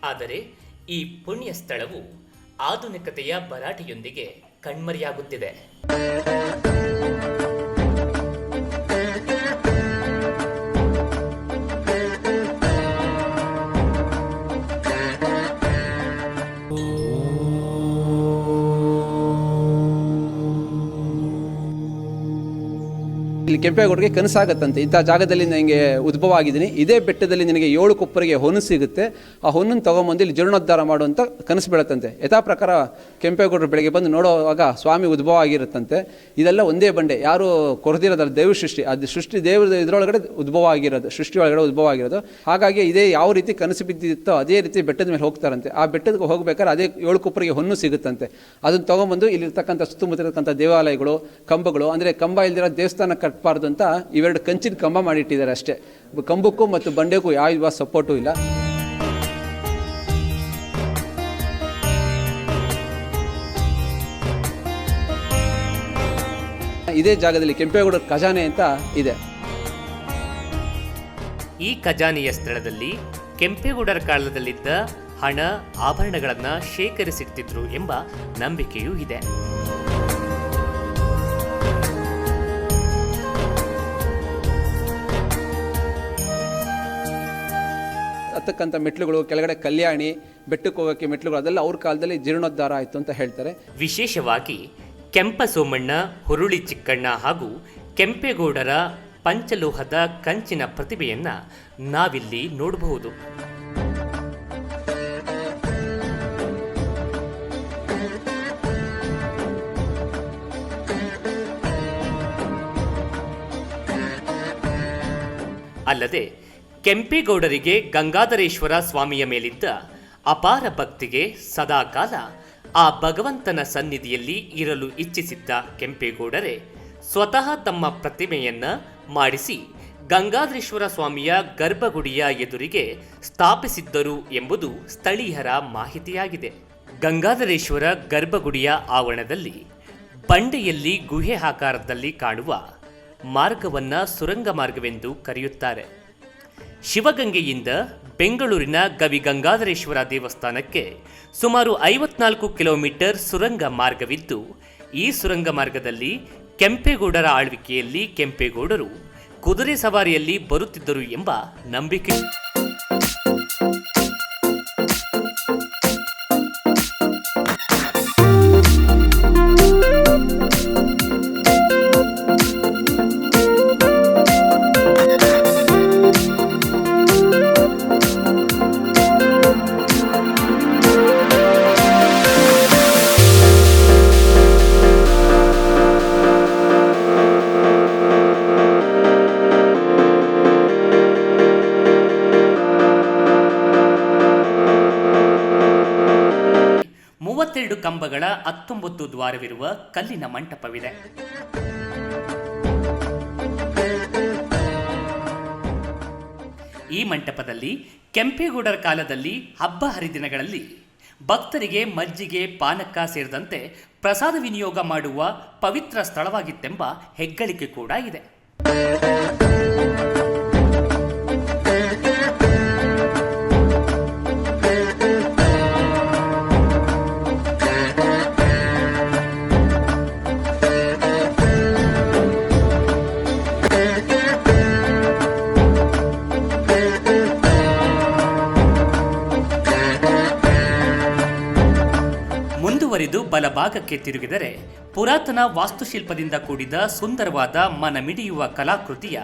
ಆದರೆ ಈ ಪುಣ್ಯ ಸ್ಥಳವು ಆಧುನಿಕತೆಯ ಭರಾಟೆಯೊಂದಿಗೆ ಕಣ್ಮರೆಯಾಗುತ್ತಿದೆ. ಇಲ್ಲಿ ಕೆಂಪೇಗೌಡರಿಗೆ ಕನಸಾಗತ್ತಂತೆ, ಇಂಥ ಜಾಗದಲ್ಲಿ ನನಗೆ ಉದ್ಭವ ಆಗಿದ್ದೀನಿ, ಇದೇ ಬೆಟ್ಟದಲ್ಲಿ ನಿನಗೆ 7 ಕೊಪ್ಪರಿಗೆ ಹೊನ್ನು ಸಿಗುತ್ತೆ, ಆ ಹೊನ್ನನ್ನು ತೊಗೊಂಬಂದು ಇಲ್ಲಿ ಜೀರ್ಣೋದ್ಧಾರ ಮಾಡುವಂಥ ಕನಸು ಬೀಳತ್ತಂತೆ. ಯಥಾ ಪ್ರಕಾರ ಕೆಂಪೇಗೌಡರು ಬೆಳಗ್ಗೆ ಬಂದು ನೋಡುವಾಗ ಸ್ವಾಮಿ ಉದ್ಭವ ಆಗಿರುತ್ತಂತೆ. ಇದೆಲ್ಲ ಒಂದೇ ಬಂಡೆ, ಯಾರು ಕೊರೆದಿರೋದಲ್ಲ, ದೇವ್ರ ಸೃಷ್ಟಿ, ಅದು ಸೃಷ್ಟಿ ದೇವ್ರ ಇದರೊಳಗಡೆ ಉದ್ಭವ ಆಗಿರೋದು, ಸೃಷ್ಟಿ ಒಳಗಡೆ ಉದ್ಭವ ಆಗಿರೋದು. ಹಾಗಾಗಿ ಇದೇ ಯಾವ ರೀತಿ ಕನಸು ಬಿದ್ದಿತ್ತೋ ಅದೇ ರೀತಿ ಬೆಟ್ಟದ ಮೇಲೆ ಹೋಗ್ತಾರಂತೆ. ಆ ಬೆಟ್ಟಕ್ಕೆ ಹೋಗ್ಬೇಕಾದ್ರೆ ಅದೇ 7 ಕೊಪ್ಪರಿಗೆ ಹೊನ್ನು ಸಿಗುತ್ತಂತೆ. ಅದನ್ನು ತೊಗೊಂಬಂದು ಇಲ್ಲಿರ್ತಕ್ಕಂಥ ಸುತ್ತಮುತ್ತಲಿರ್ತಕ್ಕಂಥ ದೇವಾಲಯಗಳು, ಕಂಬಗಳು, ಅಂದರೆ ಕಂಬ ಇಲ್ದಿರೋ ದೇವಸ್ಥಾನ ಕಟ್ಟಬಾರ್ದು ಅಂತ ಇವೆರಡು ಕಂಚಿನ ಕಂಬ ಮಾಡಿಟ್ಟಿದ್ದಾರೆ ಅಷ್ಟೇ. ಕಂಬಕ್ಕೂ ಮತ್ತು ಬಂಡೆಗೂ ಯಾವ ಸಪೋರ್ಟು ಇಲ್ಲ. ಇದೇ ಜಾಗದಲ್ಲಿ ಕೆಂಪೇಗೌಡರ ಖಜಾನೆ ಅಂತ ಇದೆ. ಈ ಖಜಾನೆಯ ಸ್ಥಳದಲ್ಲಿ ಕೆಂಪೇಗೌಡರ ಕಾಲದಲ್ಲಿದ್ದ ಹಣ, ಆಭರಣಗಳನ್ನು ಶೇಖರಿಸಿಡ್ತಿದ್ರು ಎಂಬ ನಂಬಿಕೆಯೂ ಇದೆ. ಹತ್ತಕ್ಕಂಥ ಮೆಟ್ಲುಗಳು, ಕೆಳಗಡೆ ಕಲ್ಯಾಣಿ, ಬೆಟ್ಟಕ್ಕೆ ಹೋಗೋಕ್ಕೆ ಮೆಟ್ಲುಗಳು, ಅದೆಲ್ಲ ಅವ್ರ ಕಾಲದಲ್ಲಿ ಜೀರ್ಣೋದ್ಧಾರ ಆಯಿತು ಅಂತ ಹೇಳ್ತಾರೆ. ವಿಶೇಷವಾಗಿ ಕೆಂಪ ಸೋಮಣ್ಣ, ಹುರುಳಿ ಚಿಕ್ಕಣ್ಣ ಹಾಗೂ ಕೆಂಪೇಗೌಡರ ಪಂಚಲೋಹದ ಕಂಚಿನ ಪ್ರತಿಭೆಯನ್ನು ನಾವಿಲ್ಲಿ ನೋಡಬಹುದು. ಅಲ್ಲದೆ ಕೆಂಪೇಗೌಡರಿಗೆ ಗಂಗಾಧರೇಶ್ವರ ಸ್ವಾಮಿಯ ಮೇಲಿದ್ದ ಅಪಾರ ಭಕ್ತಿಗೆ ಸದಾಕಾಲ ಆ ಭಗವಂತನ ಸನ್ನಿಧಿಯಲ್ಲಿ ಇರಲು ಇಚ್ಛಿಸಿದ್ದ ಕೆಂಪೇಗೌಡರೇ ಸ್ವತಃ ತಮ್ಮ ಪ್ರತಿಮೆಯನ್ನ ಮಾಡಿಸಿ ಗಂಗಾಧರೇಶ್ವರ ಸ್ವಾಮಿಯ ಗರ್ಭಗುಡಿಯ ಎದುರಿಗೆ ಸ್ಥಾಪಿಸಿದ್ದರು ಎಂಬುದು ಸ್ಥಳೀಯರ ಮಾಹಿತಿಯಾಗಿದೆ. ಗಂಗಾಧರೇಶ್ವರ ಗರ್ಭಗುಡಿಯ ಆವರಣದಲ್ಲಿ ಬಂಡೆಯಲ್ಲಿ ಗುಹೆ ಆಕಾರದಲ್ಲಿ ಕಾಣುವ ಮಾರ್ಗವನ್ನ ಸುರಂಗ ಮಾರ್ಗವೆಂದು ಕರೆಯುತ್ತಾರೆ. ಶಿವಗಂಗೆಯಿಂದ ಬೆಂಗಳೂರಿನ ಗವಿ ಗಂಗಾಧರೇಶ್ವರ ದೇವಸ್ಥಾನಕ್ಕೆ ಸುಮಾರು 54 ಕಿಲೋಮೀಟರ್ ಸುರಂಗ ಮಾರ್ಗವಿದ್ದು, ಈ ಸುರಂಗ ಮಾರ್ಗದಲ್ಲಿ ಕೆಂಪೇಗೌಡರ ಆಳ್ವಿಕೆಯಲ್ಲಿ ಕೆಂಪೇಗೌಡರು ಕುದುರೆ ಸವಾರಿಯಲ್ಲಿ ಬರುತ್ತಿದ್ದರು ಎಂಬ ನಂಬಿಕೆ. 32 ಕಂಬಗಳ 19 ದ್ವಾರವಿರುವ ಕಲ್ಲಿನ ಮಂಟಪವಿದೆ. ಈ ಮಂಟಪದಲ್ಲಿ ಕೆಂಪೇಗೌಡರ ಕಾಲದಲ್ಲಿ ಹಬ್ಬ ಹರಿದಿನಗಳಲ್ಲಿ ಭಕ್ತರಿಗೆ ಮಜ್ಜಿಗೆ, ಪಾನಕ ಸೇರಿದಂತೆ ಪ್ರಸಾದ ವಿನಿಯೋಗ ಮಾಡುವ ಪವಿತ್ರ ಸ್ಥಳವಾಗಿತ್ತೆಂಬ ಹೆಗ್ಗಳಿಕೆ ಕೂಡ ಇದೆ. ಮುಂದುವರಿದು ಬಲಭಾಗಕ್ಕೆ ತಿರುಗಿದರೆ ಪುರಾತನ ವಾಸ್ತುಶಿಲ್ಪದಿಂದ ಕೂಡಿದ ಸುಂದರವಾದ ಮನಮಿಡಿಯುವ ಕಲಾಕೃತಿಯ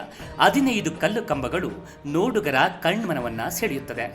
15 ಕಲ್ಲು ಕಂಬಗಳು ನೋಡುಗರ ಕಣ್ಮನವನ್ನ ಸೆಳೆಯುತ್ತದೆ.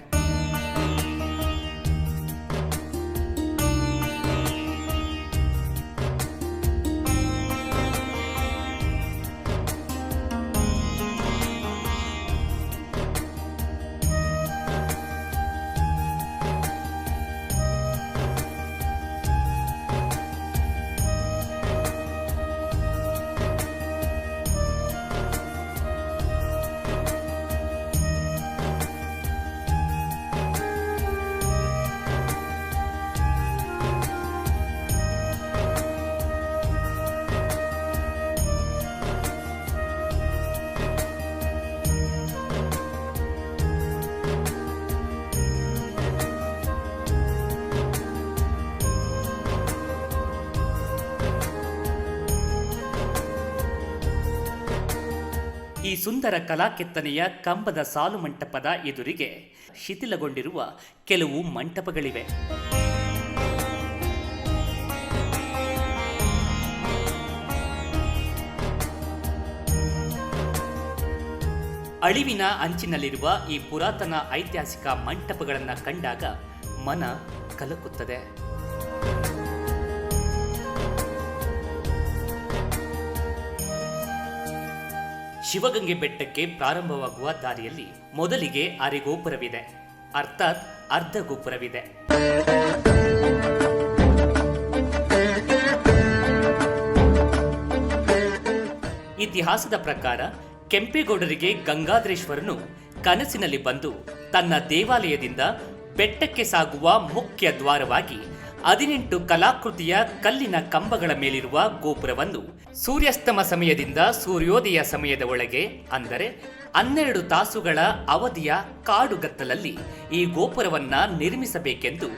ಈ ಸುಂದರ ಕಲಾಕೆತ್ತನೆಯ ಕಂಬದ ಸಾಲು ಮಂಟಪದ ಎದುರಿಗೆ ಶಿಥಿಲಗೊಂಡಿರುವ ಕೆಲವು ಮಂಟಪಗಳಿವೆ. ಅಳಿವಿನ ಅಂಚಿನಲ್ಲಿರುವ ಈ ಪುರಾತನ ಐತಿಹಾಸಿಕ ಮಂಟಪಗಳನ್ನು ಕಂಡಾಗ ಮನ ಕಲಕುತ್ತದೆ. ಶಿವಗಂಗೆ ಬೆಟ್ಟಕ್ಕೆ ಪ್ರಾರಂಭವಾಗುವ ದಾರಿಯಲ್ಲಿ ಮೊದಲಿಗೆ ಅರೆಗೋಪುರವಿದೆ, ಅರ್ಥಾತ್ ಅರ್ಧ ಗೋಪುರವಿದೆ. ಇತಿಹಾಸದ ಪ್ರಕಾರ ಕೆಂಪೇಗೌಡರಿಗೆ ಗಂಗಾಧರೇಶ್ವರನು ಕನಸಿನಲ್ಲಿ ಬಂದು ತನ್ನ ದೇವಾಲಯದಿಂದ ಬೆಟ್ಟಕ್ಕೆ ಸಾಗುವ ಮುಖ್ಯ ದ್ವಾರವಾಗಿ 18 ಕಲಾಕೃತಿಯ ಕಲ್ಲಿನ ಕಂಬಗಳ ಮೇಲಿರುವ ಗೋಪುರವನ್ನು ಸೂರ್ಯಾಸ್ತಮ ಸಮಯದಿಂದ ಸೂರ್ಯೋದಯ ಸಮಯದ ಒಳಗೆ, ಅಂದರೆ 12 ತಾಸುಗಳ ಅವಧಿಯ ಕಾಡುಗತ್ತಲಲ್ಲಿ ಈ ಗೋಪುರವನ್ನ ನಿರ್ಮಿಸಬೇಕೆಂದು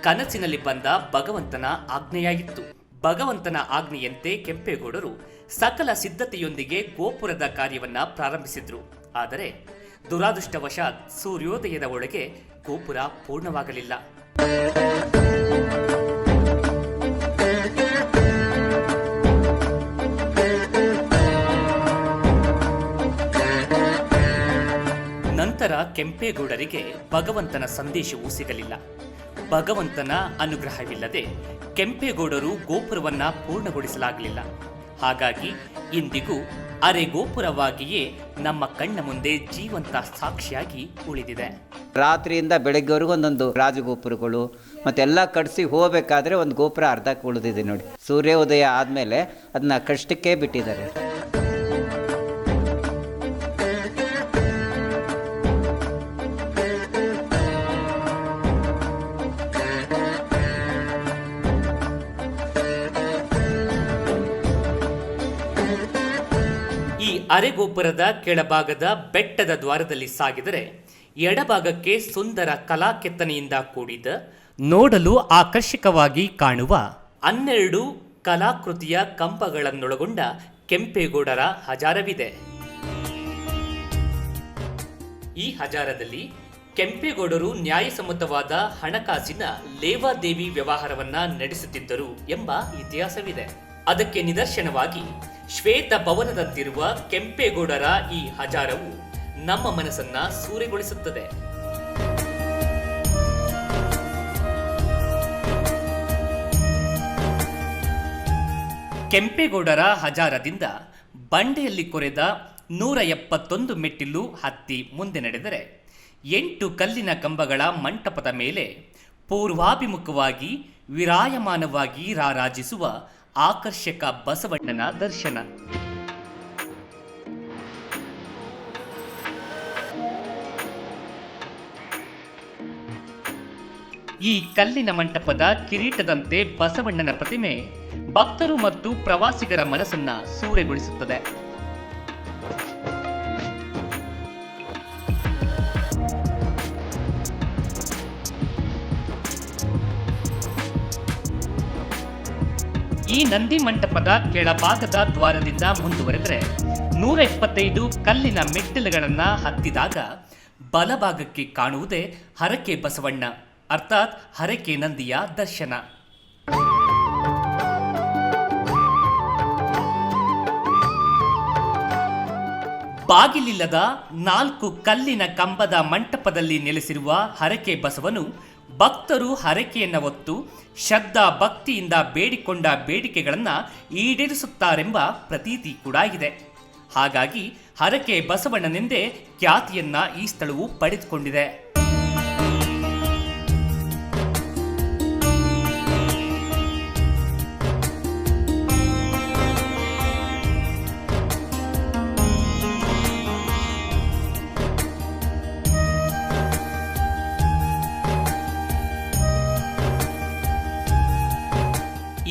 ಕನಸಿನಲ್ಲಿ ಬಂದ ಭಗವಂತನ ಆಜ್ಞೆಯಾಗಿತ್ತು. ಭಗವಂತನ ಆಜ್ಞೆಯಂತೆ ಕೆಂಪೇಗೌಡರು ಸಕಲ ಸಿದ್ಧತೆಯೊಂದಿಗೆ ಗೋಪುರದ ಕಾರ್ಯವನ್ನ ಪ್ರಾರಂಭಿಸಿದ್ರು. ಆದರೆ ದುರಾದೃಷ್ಟವಶಾತ್ ಸೂರ್ಯೋದಯದ ಒಳಗೆ ಗೋಪುರ ಪೂರ್ಣವಾಗಲಿಲ್ಲ. ನಂತರ ಕೆಂಪೇಗೌಡರಿಗೆ ಭಗವಂತನ ಸಂದೇಶವೂ ಸಿಗಲಿಲ್ಲ. ಭಗವಂತನ ಅನುಗ್ರಹವಿಲ್ಲದೆ ಕೆಂಪೇಗೌಡರು ಗೋಪುರವನ್ನ ಪೂರ್ಣಗೊಳಿಸಲಾಗಲಿಲ್ಲ. ಹಾಗಾಗಿ ಇಂದಿಗೂ ಅರೆಗೋಪುರವಾಗಿಯೇ ನಮ್ಮ ಕಣ್ಣ ಮುಂದೆ ಜೀವಂತ ಸಾಕ್ಷಿಯಾಗಿ ಉಳಿದಿದೆ. ರಾತ್ರಿಯಿಂದ ಬೆಳಗ್ಗೆವರೆಗೂ ಒಂದೊಂದು ರಾಜಗೋಪುರಗಳು ಮತ್ತೆಲ್ಲ ಕಟ್ಸಿ ಹೋಗಬೇಕಾದ್ರೆ ಒಂದು ಗೋಪುರ ಅರ್ಧಕ್ಕೆ ಉಳಿದಿದೆ ನೋಡಿ. ಸೂರ್ಯೋದಯ ಆದಮೇಲೆ ಅದನ್ನ ಕಷ್ಟಕ್ಕೆ ಬಿಟ್ಟಿದ್ದಾರೆ. ಈ ಅರೆಗೋಪುರದ ಕೆಳಭಾಗದ ಬೆಟ್ಟದ ದ್ವಾರದಲ್ಲಿ ಸಾಗಿದರೆ ಎಡಭಾಗಕ್ಕೆ ಸುಂದರ ಕಲಾ ಕೆತ್ತನೆಯಿಂದ ಕೂಡಿದ ನೋಡಲು ಆಕರ್ಷಕವಾಗಿ ಕಾಣುವ 12 ಕಲಾಕೃತಿಯ ಕಂಬಗಳನ್ನೊಳಗೊಂಡ ಕೆಂಪೇಗೌಡರ ಹಜಾರವಿದೆ. ಈ ಹಜಾರದಲ್ಲಿ ಕೆಂಪೇಗೌಡರು ನ್ಯಾಯಸಮ್ಮತವಾದ ಹಣಕಾಸಿನ ಲೇವಾದೇವಿ ವ್ಯವಹಾರವನ್ನ ನಡೆಸುತ್ತಿದ್ದರು ಎಂಬ ಇತಿಹಾಸವಿದೆ. ಅದಕ್ಕೆ ನಿದರ್ಶನವಾಗಿ ಶ್ವೇತ ಭವನದಂತಿರುವ ಕೆಂಪೇಗೌಡರ ಈ ಹಜಾರವು ನಮ್ಮ ಮನಸ್ಸನ್ನ ಸೂರೆಗೊಳಿಸುತ್ತದೆ. ಕೆಂಪೇಗೌಡರ ಹಜಾರದಿಂದ ಬಂಡೆಯಲ್ಲಿ ಕೊರೆದ 171 ಮೆಟ್ಟಿಲು ಹತ್ತಿ ಮುಂದೆ ನಡೆದರೆ 8 ಕಲ್ಲಿನ ಕಂಬಗಳ ಮಂಟಪದ ಮೇಲೆ ಪೂರ್ವಾಭಿಮುಖವಾಗಿ ವಿರಾಯಮಾನವಾಗಿ ರಾರಾಜಿಸುವ ಆಕರ್ಷಕ ಬಸವಣ್ಣನ ದರ್ಶನ. ಈ ಕಲ್ಲಿನ ಮಂಟಪದ ಕಿರೀಟದಂತೆ ಬಸವಣ್ಣನ ಪ್ರತಿಮೆ ಭಕ್ತರು ಮತ್ತು ಪ್ರವಾಸಿಗರ ಮನಸ್ಸನ್ನ ಸೂರೆಗೊಳಿಸುತ್ತದೆ. ಈ ನಂದಿ ಮಂಟಪದ ಕೆಳಭಾಗದ ದ್ವಾರದಿಂದ ಮುಂದುವರೆದರೆ 125 ಕಲ್ಲಿನ ಮೆಟ್ಟಿಲುಗಳನ್ನ ಹತ್ತಿದಾಗ ಬಲಭಾಗಕ್ಕೆ ಕಾಣುವುದೇ ಹರಕೆ ಬಸವಣ್ಣ ಅರ್ಥಾತ್ ಹರಕೆ ನಂದಿಯ ದರ್ಶನ. ಬಾಗಿಲಿಲ್ಲದ 4 ಕಲ್ಲಿನ ಕಂಬದ ಮಂಟಪದಲ್ಲಿ ನೆಲೆಸಿರುವ ಹರಕೆ ಬಸವನು ಭಕ್ತರು ಹರಕೆಯನ್ನು ಹೊತ್ತು ಶ್ರದ್ಧಾ ಭಕ್ತಿಯಿಂದ ಬೇಡಿಕೊಂಡ ಬೇಡಿಕೆಗಳನ್ನು ಈಡೇರಿಸುತ್ತಾರೆಂಬ ಪ್ರತೀತಿ ಕೂಡ ಇದೆ. ಹಾಗಾಗಿ ಹರಕೆ ಬಸವಣ್ಣನೆಂದೇ ಖ್ಯಾತಿಯನ್ನ ಈ ಸ್ಥಳವು ಪಡೆದುಕೊಂಡಿದೆ.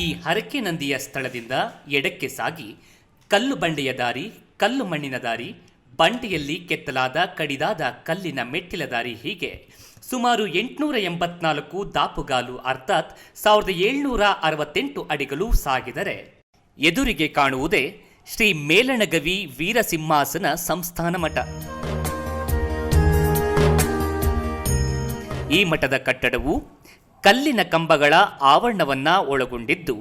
ಈ ಹರಕೆ ನಂದಿಯ ಸ್ಥಳದಿಂದ ಎಡಕ್ಕೆ ಸಾಗಿ ಕಲ್ಲು ಬಂಡೆಯ ದಾರಿ, ಕಲ್ಲು ಮಣ್ಣಿನ ದಾರಿ, ಬಂಡೆಯಲ್ಲಿ ಕೆತ್ತಲಾದ ಕಡಿದಾದ ಕಲ್ಲಿನ ಮೆಟ್ಟಿಲ ದಾರಿ, ಹೀಗೆ ಸುಮಾರು 884 ದಾಪುಗಾಲು ಅರ್ಥಾತ್ 1768 ಅಡಿಗಳು ಸಾಗಿದರೆ ಎದುರಿಗೆ ಕಾಣುವುದೇ ಶ್ರೀ ಮೇಲಣಗವಿ ವೀರಸಿಂಹಾಸನ ಸಂಸ್ಥಾನ ಮಠ. ಈ ಮಠದ ಕಟ್ಟಡವು ಕಲ್ಲಿನ ಕಂಬಗಳ ಆವರಣವನ್ನ ಒಳಗೊಂಡಿದ್ದು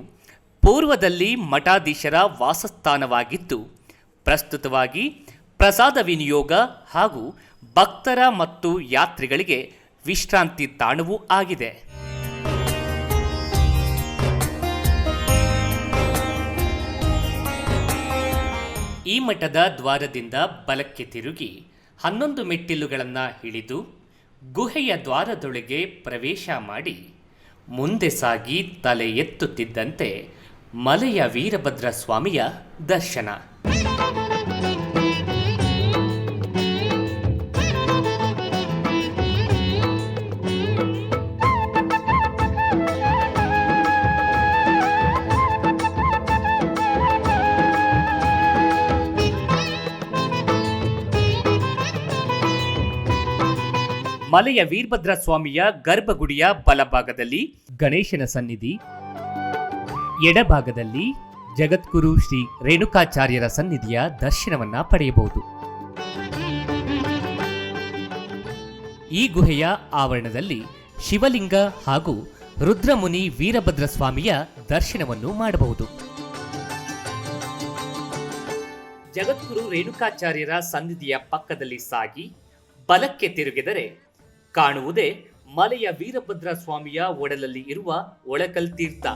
ಪೂರ್ವದಲ್ಲಿ ಮಠಾಧೀಶರ ವಾಸಸ್ಥಾನವಾಗಿದ್ದು ಪ್ರಸ್ತುತವಾಗಿ ಪ್ರಸಾದ ವಿನಿಯೋಗ ಹಾಗೂ ಭಕ್ತರ ಮತ್ತು ಯಾತ್ರಿಗಳಿಗೆ ವಿಶ್ರಾಂತಿ ತಾಣವೂ ಆಗಿದೆ. ಈ ಮಠದ ದ್ವಾರದಿಂದ ಬಲಕ್ಕೆ ತಿರುಗಿ 11 ಮೆಟ್ಟಿಲುಗಳನ್ನು ಇಳಿದು ಗುಹೆಯ ದ್ವಾರದೊಳಗೆ ಪ್ರವೇಶ ಮಾಡಿ ಮುಂದೆ ಸಾಗಿ ತಲೆ ಎತ್ತುತ್ತಿದ್ದಂತೆ ಮಲೆಯ ವೀರಭದ್ರ ಸ್ವಾಮಿಯ ದರ್ಶನ. ಮಲೆಯ ವೀರಭದ್ರ ಸ್ವಾಮಿಯ ಗರ್ಭಗುಡಿಯ ಬಲಭಾಗದಲ್ಲಿ ಗಣೇಶನ ಸನ್ನಿಧಿ, ಎಡಭಾಗದಲ್ಲಿ ಜಗದ್ಗುರು ಶ್ರೀ ರೇಣುಕಾಚಾರ್ಯರ ಸನ್ನಿಧಿಯ ದರ್ಶನವನ್ನ ಪಡೆಯಬಹುದು. ಈ ಗುಹೆಯ ಆವರಣದಲ್ಲಿ ಶಿವಲಿಂಗ ಹಾಗೂ ರುದ್ರಮುನಿ ವೀರಭದ್ರ ಸ್ವಾಮಿಯ ದರ್ಶನವನ್ನು ಮಾಡಬಹುದು. ಜಗದ್ಗುರು ರೇಣುಕಾಚಾರ್ಯರ ಸನ್ನಿಧಿಯ ಪಕ್ಕದಲ್ಲಿ ಸಾಗಿ ಬಲಕ್ಕೆ ತಿರುಗಿದರೆ ಕಾಣುವುದೇ ಮಲೆಯ ವೀರಭದ್ರ ಸ್ವಾಮಿಯ ಒಡಲಲ್ಲಿ ಇರುವ ಒಳಕಲ್ ತೀರ್ಥ.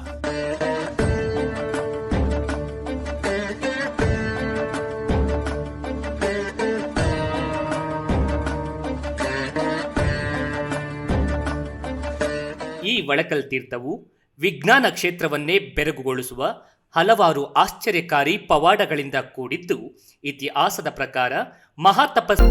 ಈ ಒಳಕಲ್ ತೀರ್ಥವು ವಿಜ್ಞಾನ ಕ್ಷೇತ್ರವನ್ನೇ ಬೆರಗುಗೊಳಿಸುವ ಹಲವಾರು ಆಶ್ಚರ್ಯಕಾರಿ ಪವಾಡಗಳಿಂದ ಕೂಡಿದ್ದು ಇತಿಹಾಸದ ಪ್ರಕಾರ ಮಹಾತಪಸ್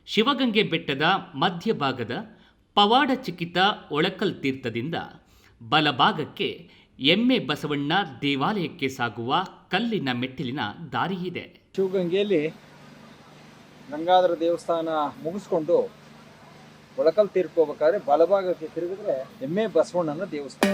ಶಿವಗಂಗೆ ಬೆಟ್ಟದ ಮಧ್ಯಭಾಗದ ಪವಾಡಚಕಿತ ಒಳಕಲ್ ತೀರ್ಥದಿಂದ ಬಲಭಾಗಕ್ಕೆ ಎಮ್ಮೆ ಬಸವಣ್ಣ ದೇವಾಲಯಕ್ಕೆ ಸಾಗುವ ಕಲ್ಲಿನ ಮೆಟ್ಟಿಲಿನ ದಾರಿಯಿದೆ. ಶಿವಗಂಗೆಯಲ್ಲಿ ಗಂಗಾಧರ ದೇವಸ್ಥಾನ ಮುಗಿಸ್ಕೊಂಡು ಒಳಕಲ್ ತೀರ್ಕೋಬೇಕಾದ್ರೆ ಬಲಭಾಗಕ್ಕೆ ತಿರುಗಿದ್ರೆ ಎಮ್ಮೆ ಬಸವಣ್ಣನ ದೇವಸ್ಥಾನ.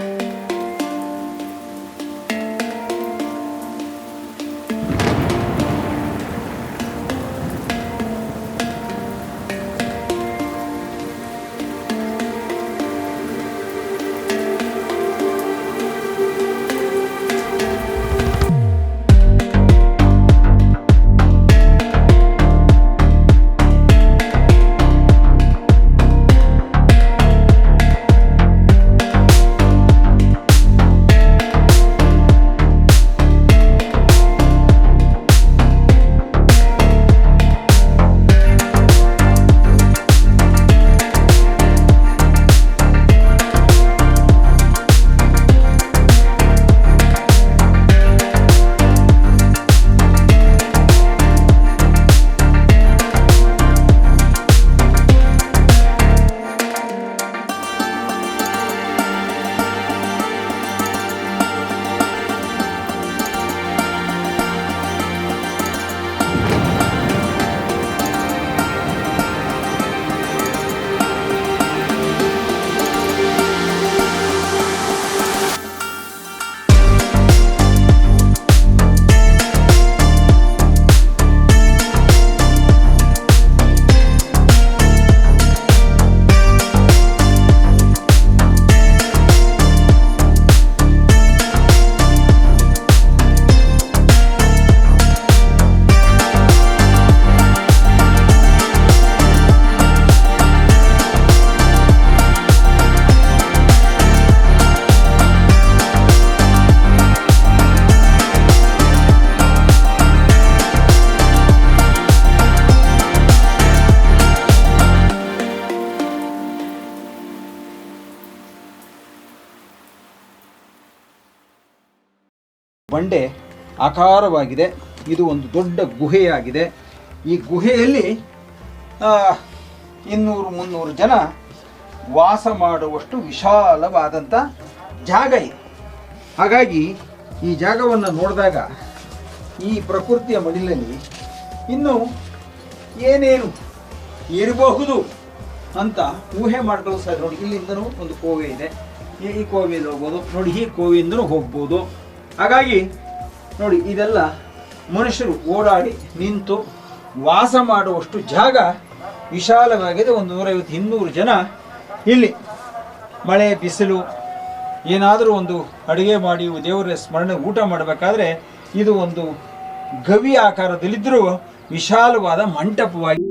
ಬಂಡೆ ಆಕಾರವಾಗಿದೆ. ಇದು ಒಂದು ದೊಡ್ಡ ಗುಹೆಯಾಗಿದೆ. ಈ ಗುಹೆಯಲ್ಲಿ 200-300 ಜನ ವಾಸ ಮಾಡುವಷ್ಟು ವಿಶಾಲವಾದಂಥ ಜಾಗ ಇದೆ. ಹಾಗಾಗಿ ಈ ಜಾಗವನ್ನು ನೋಡಿದಾಗ ಈ ಪ್ರಕೃತಿಯ ಮಡಿಲಲ್ಲಿ ಇನ್ನು ಏನೇನು ಇರಬಹುದು ಅಂತ ಊಹೆ ಮಾಡ್ಕೊಳ್ಳೋ ಸರ್. ನೋಡಿ, ಇಲ್ಲಿಂದನೂ ಒಂದು ಕೋವೆ ಇದೆ. ಈ ಕೋವೆಯಲ್ಲಿ ಹೋಗ್ಬೋದು. ನೋಡಿ, ಈ ಕೋವೆಯಿಂದನೂ ಹೋಗ್ಬೋದು. ಹಾಗಾಗಿ ನೋಡಿ, ಇದೆಲ್ಲ ಮನುಷ್ಯರು ಓಡಾಡಿ ನಿಂತು ವಾಸ ಮಾಡುವಷ್ಟು ಜಾಗ ವಿಶಾಲವಾಗಿದೆ. 150-200 ಜನ ಇಲ್ಲಿ ಮಳೆ ಬಿಸಿಲು ಏನಾದರೂ ಒಂದು ಅಡುಗೆ ಮಾಡಿ ದೇವರ ಸ್ಮರಣೆ ಊಟ ಮಾಡಬೇಕಾದ್ರೆ ಇದು ಒಂದು ಗವಿ ಆಕಾರದಲ್ಲಿದ್ದರೂ ವಿಶಾಲವಾದ ಮಂಟಪವಾಗಿ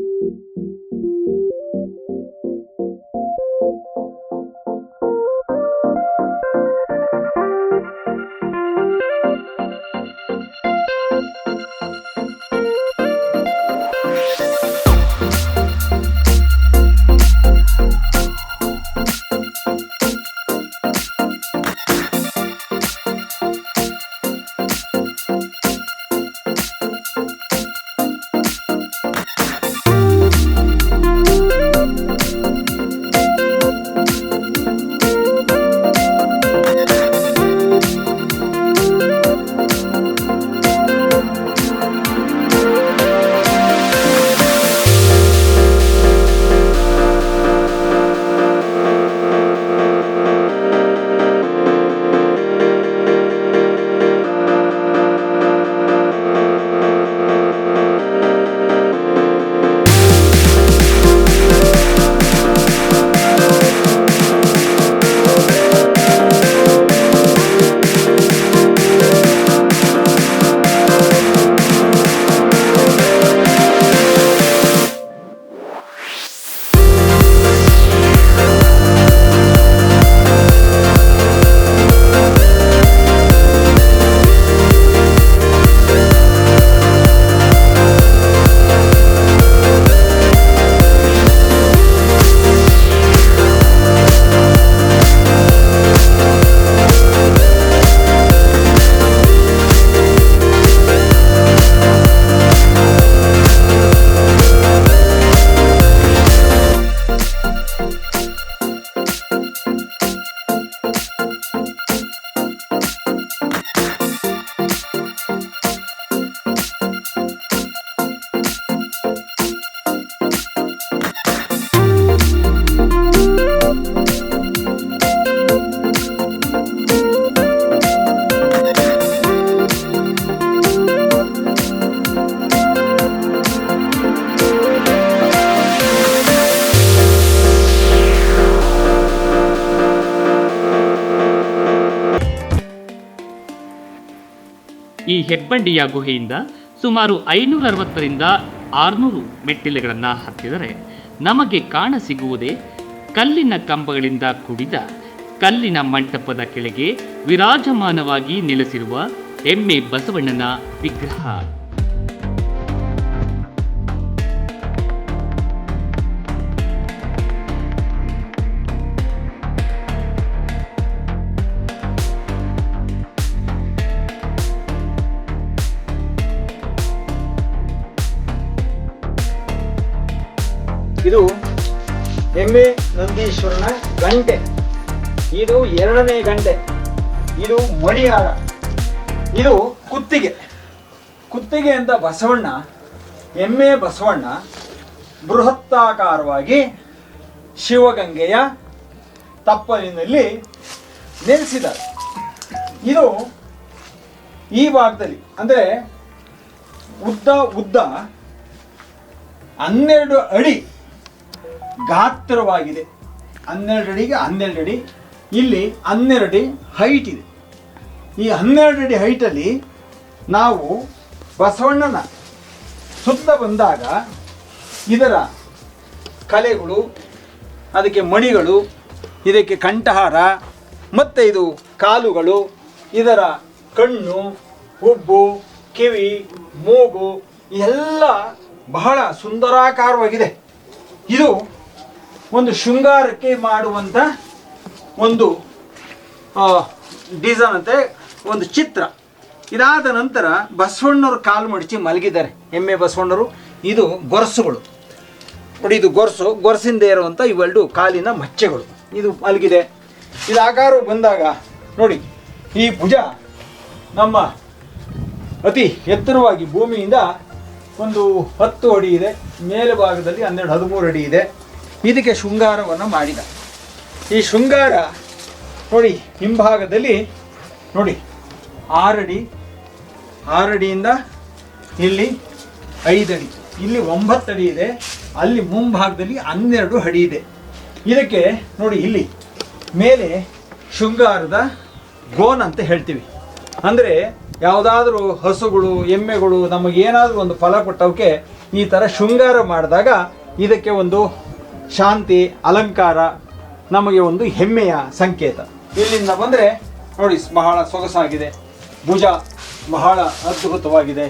ಈ ಹೆಬ್ಬಂಡಿಯ ಗುಹೆಯಿಂದ ಸುಮಾರು 560ರಿಂದ 600 ಮೆಟ್ಟಿಲುಗಳನ್ನು ಹತ್ತಿದರೆ ನಮಗೆ ಕಾಣಸಿಗುವುದೇ ಕಲ್ಲಿನ ಕಂಬಗಳಿಂದ ಕೂಡಿದ ಕಲ್ಲಿನ ಮಂಟಪದ ಕೆಳಗೆ ವಿರಾಜಮಾನವಾಗಿ ನೆಲೆಸಿರುವ ಎಮ್ಮೆ ಬಸವಣ್ಣನ ವಿಗ್ರಹ. ಇದು ಎಮ್ಮೆ ನಂದೀಶ್ವರನ ಗಂಟೆ, ಇದು 2ನೇ ಗಂಟೆ, ಇದು ಮಣಿಹಾರ, ಇದು ಕುತ್ತಿಗೆ ಅಂತ ಬಸವಣ್ಣ, ಎಮ್ಮೆ ಬಸವಣ್ಣ ಬೃಹತ್ತಾಕಾರವಾಗಿ ಶಿವಗಂಗೆಯ ತಪ್ಪಲಿನಲ್ಲಿ ನೆಲೆಸಿದ್ದಾರೆ. ಇದು ಈ ಭಾಗದಲ್ಲಿ ಅಂದರೆ ಉದ್ದ 12 ಅಡಿ ಗಾತ್ರವಾಗಿದೆ. 12 ಅಡಿಗೆ 12 ಅಡಿ, ಇಲ್ಲಿ 12 ಅಡಿ ಹೈಟ್ ಇದೆ. ಈ 12 ಅಡಿ ಹೈಟಲ್ಲಿ ನಾವು ಬಸವಣ್ಣನ ಸುತ್ತ ಬಂದಾಗ ಇದರ ಕಲೆಗಳು, ಅದಕ್ಕೆ ಮಣಿಗಳು, ಇದಕ್ಕೆ ಕಂಠಹಾರ ಮತ್ತು ಇದು ಕಾಲುಗಳು, ಇದರ ಕಣ್ಣು, ಹುಬ್ಬು, ಕಿವಿ, ಮೂಗು ಎಲ್ಲ ಬಹಳ ಸುಂದರಾಕಾರವಾಗಿದೆ. ಇದು ಒಂದು ಶೃಂಗಾರಕ್ಕೆ ಮಾಡುವಂಥ ಒಂದು ಡಿಸೈನ್ ಅಂತೆ, ಒಂದು ಚಿತ್ರ. ಇದಾದ ನಂತರ ಬಸವಣ್ಣವರು ಕಾಲು ಮಡಚಿ ಮಲಗಿದ್ದಾರೆ, ಎಮ್ಮೆ ಬಸವಣ್ಣವರು. ಇದು ಗೊರಸುಗಳು ನೋಡಿ, ಇದು ಗೊರಸಿಂದ ಇರುವಂಥ ಇವೆರಡು ಕಾಲಿನ ಮಚ್ಚೆಗಳು, ಇದು ಮಲಗಿದೆ. ಇದು ಆಕಾರ ಬಂದಾಗ ನೋಡಿ, ಈ ಭುಜ ನಮ್ಮ ಅತಿ ಎತ್ತರವಾಗಿ ಭೂಮಿಯಿಂದ ಒಂದು 10 ಅಡಿ ಇದೆ, ಮೇಲ್ಭಾಗದಲ್ಲಿ 12-13 ಅಡಿ ಇದೆ. ಇದಕ್ಕೆ ಶೃಂಗಾರವನ್ನು ಮಾಡಿದ. ಈ ಶೃಂಗಾರ ನೋಡಿ, ಹಿಂಭಾಗದಲ್ಲಿ ನೋಡಿ 6 ಅಡಿ, 6 ಅಡಿಯಿಂದ ಇಲ್ಲಿ 5 ಅಡಿ, ಇಲ್ಲಿ 9 ಅಡಿ ಇದೆ, ಅಲ್ಲಿ ಮುಂಭಾಗದಲ್ಲಿ 12 ಅಡಿ ಇದೆ. ಇದಕ್ಕೆ ನೋಡಿ, ಇಲ್ಲಿ ಮೇಲೆ ಶೃಂಗಾರದ ಗೋನ್ ಅಂತ ಹೇಳ್ತೀವಿ. ಅಂದರೆ ಯಾವುದಾದ್ರೂ ಹಸುಗಳು, ಎಮ್ಮೆಗಳು ನಮಗೇನಾದರೂ ಒಂದು ಫಲ ಕೊಟ್ಟವಕ್ಕೆ ಈ ಥರ ಶೃಂಗಾರ ಮಾಡಿದಾಗ ಇದಕ್ಕೆ ಒಂದು ಶಾಂತಿ, ಅಲಂಕಾರ, ನಮಗೆ ಒಂದು ಹೆಮ್ಮೆಯ ಸಂಕೇತ. ಇಲ್ಲಿಂದ ಬಂದರೆ ನೋಡಿ, ಬಹಳ ಸೊಗಸಾಗಿದೆ. ಭುಜ ಬಹಳ ಅದ್ಭುತವಾಗಿದೆ.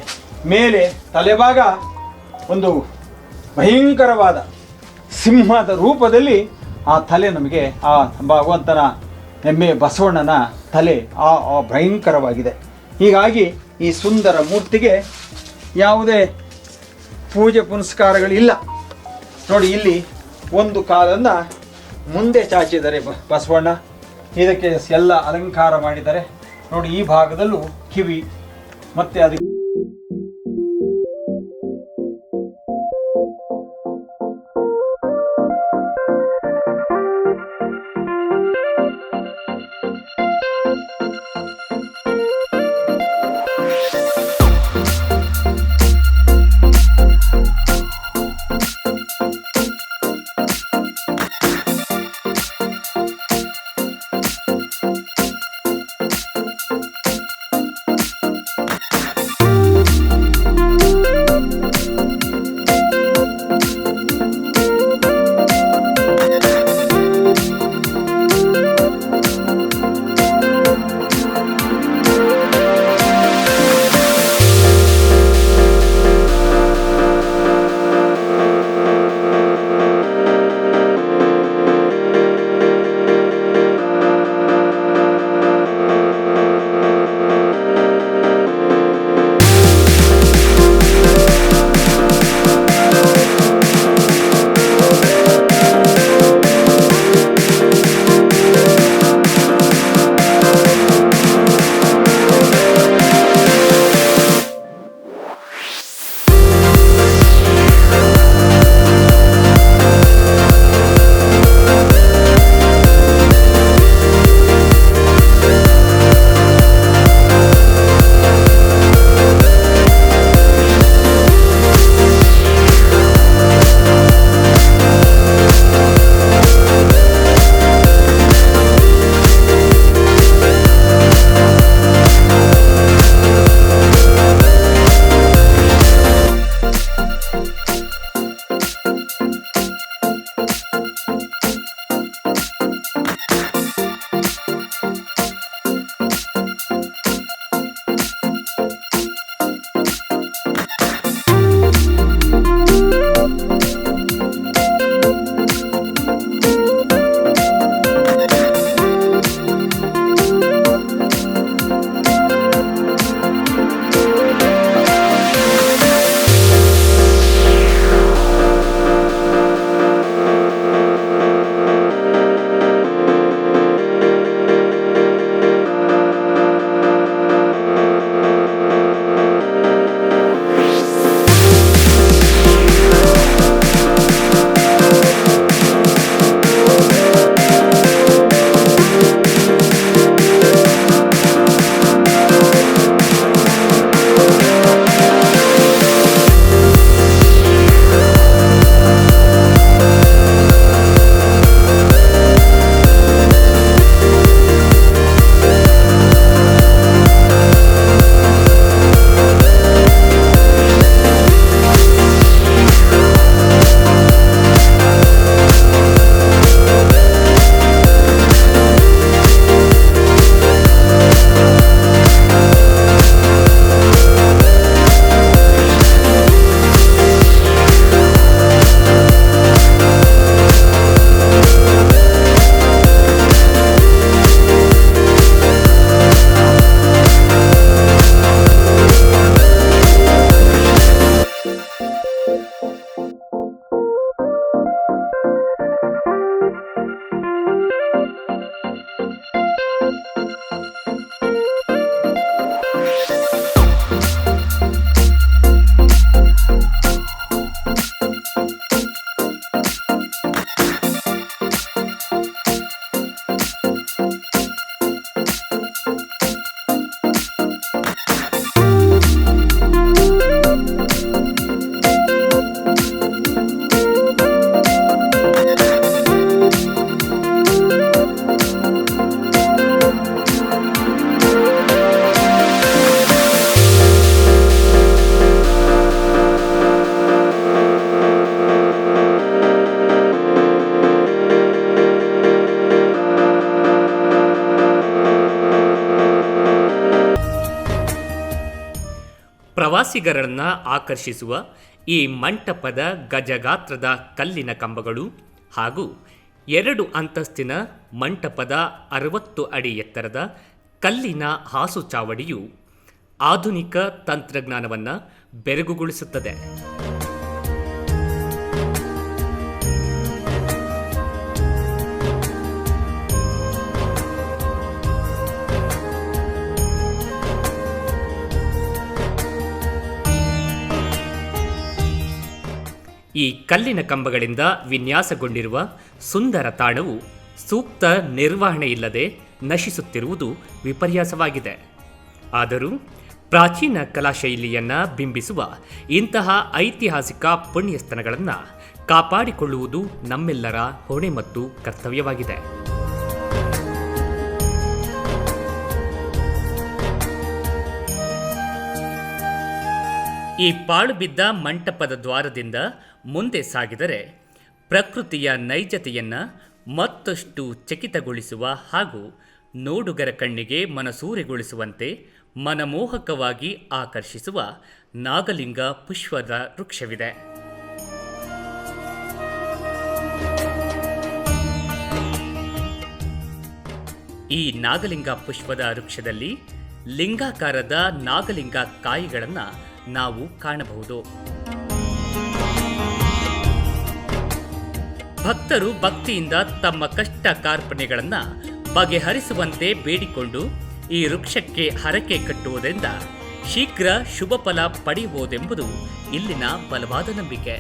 ಮೇಲೆ ತಲೆಭಾಗ ಒಂದು ಭಯಂಕರವಾದ ಸಿಂಹದ ರೂಪದಲ್ಲಿ ಆ ತಲೆ ನಮಗೆ, ಆ ಭಗವಂತನ ಎಮ್ಮೆ ಬಸವಣ್ಣನ ತಲೆ ಆ ಭಯಂಕರವಾಗಿದೆ. ಹೀಗಾಗಿ ಈ ಸುಂದರ ಮೂರ್ತಿಗೆ ಯಾವುದೇ ಪೂಜೆ ಪುನಸ್ಕಾರಗಳಿಲ್ಲ. ನೋಡಿ, ಇಲ್ಲಿ ಒಂದು ಕಾಲನ್ನು ಮುಂದೆ ಚಾಚಿದ್ದಾರೆ ಬಸವಣ್ಣ, ಇದಕ್ಕೆ ಎಲ್ಲ ಅಲಂಕಾರ ಮಾಡಿದ್ದಾರೆ. ನೋಡಿ, ಈ ಭಾಗದಲ್ಲೂ ಕಿವಿ ಮತ್ತು ಅದಕ್ಕೆ ಪ್ರವಾಸಿಗರನ್ನು ಆಕರ್ಷಿಸುವ ಈ ಮಂಟಪದ ಗಜಗಾತ್ರದ ಕಲ್ಲಿನ ಕಂಬಗಳು ಹಾಗೂ 2 ಅಂತಸ್ತಿನ ಮಂಟಪದ 60 ಅಡಿ ಎತ್ತರದ ಕಲ್ಲಿನ ಹಾಸು ಚಾವಡಿಯು ಆಧುನಿಕ ತಂತ್ರಜ್ಞಾನವನ್ನು ಬೆರಗುಗೊಳಿಸುತ್ತದೆ. ಈ ಕಲ್ಲಿನ ಕಂಬಗಳಿಂದ ವಿನ್ಯಾಸಗೊಂಡಿರುವ ಸುಂದರ ತಾಣವು ಸೂಕ್ತ ನಿರ್ವಹಣೆ ಇಲ್ಲದೆ ನಶಿಸುತ್ತಿರುವುದು ವಿಪರ್ಯಾಸವಾಗಿದೆ. ಆದರೂ ಪ್ರಾಚೀನ ಕಲಾಶೈಲಿಯನ್ನು ಬಿಂಬಿಸುವ ಇಂತಹ ಐತಿಹಾಸಿಕ ಪುಣ್ಯಸ್ಥಳಗಳನ್ನು ಕಾಪಾಡಿಕೊಳ್ಳುವುದು ನಮ್ಮೆಲ್ಲರ ಹೊಣೆ ಮತ್ತು ಕರ್ತವ್ಯವಾಗಿದೆ. ಈ ಪಾಳು ಬಿದ್ದ ಮಂಟಪದ ದ್ವಾರದಿಂದ ಮುಂದೆ ಸಾಗಿದರೆ ಪ್ರಕೃತಿಯ ನೈಜತೆಯನ್ನು ಮತ್ತಷ್ಟು ಚಕಿತಗೊಳಿಸುವ ಹಾಗೂ ನೋಡುಗರ ಕಣ್ಣಿಗೆ ಮನಸೂರೆಗೊಳಿಸುವಂತೆ ಮನಮೋಹಕವಾಗಿ ಆಕರ್ಷಿಸುವ ನಾಗಲಿಂಗ ಪುಷ್ಪದ ವೃಕ್ಷವಿದೆ. ಈ ನಾಗಲಿಂಗ ಪುಷ್ಪದ ವೃಕ್ಷದಲ್ಲಿ ಲಿಂಗಾಕಾರದ ನಾಗಲಿಂಗ ಕಾಯಿಗಳನ್ನು ನಾವು ಕಾಣಬಹುದು. ಭಕ್ತರು ಭಕ್ತಿಯಿಂದ ತಮ್ಮ ಕಷ್ಟ ಕಾರ್ಪಣ್ಯಗಳನ್ನು ಬಗೆಹರಿಸುವಂತೆ ಬೇಡಿಕೊಂಡು ಈ ವೃಕ್ಷಕ್ಕೆ ಹರಕೆ ಕಟ್ಟುವುದರಿಂದ ಶೀಘ್ರ ಶುಭ ಫಲ ಪಡೆಯಬಹುದೆಂಬುದು ಇಲ್ಲಿನ ಬಲವಾದ ನಂಬಿಕೆ.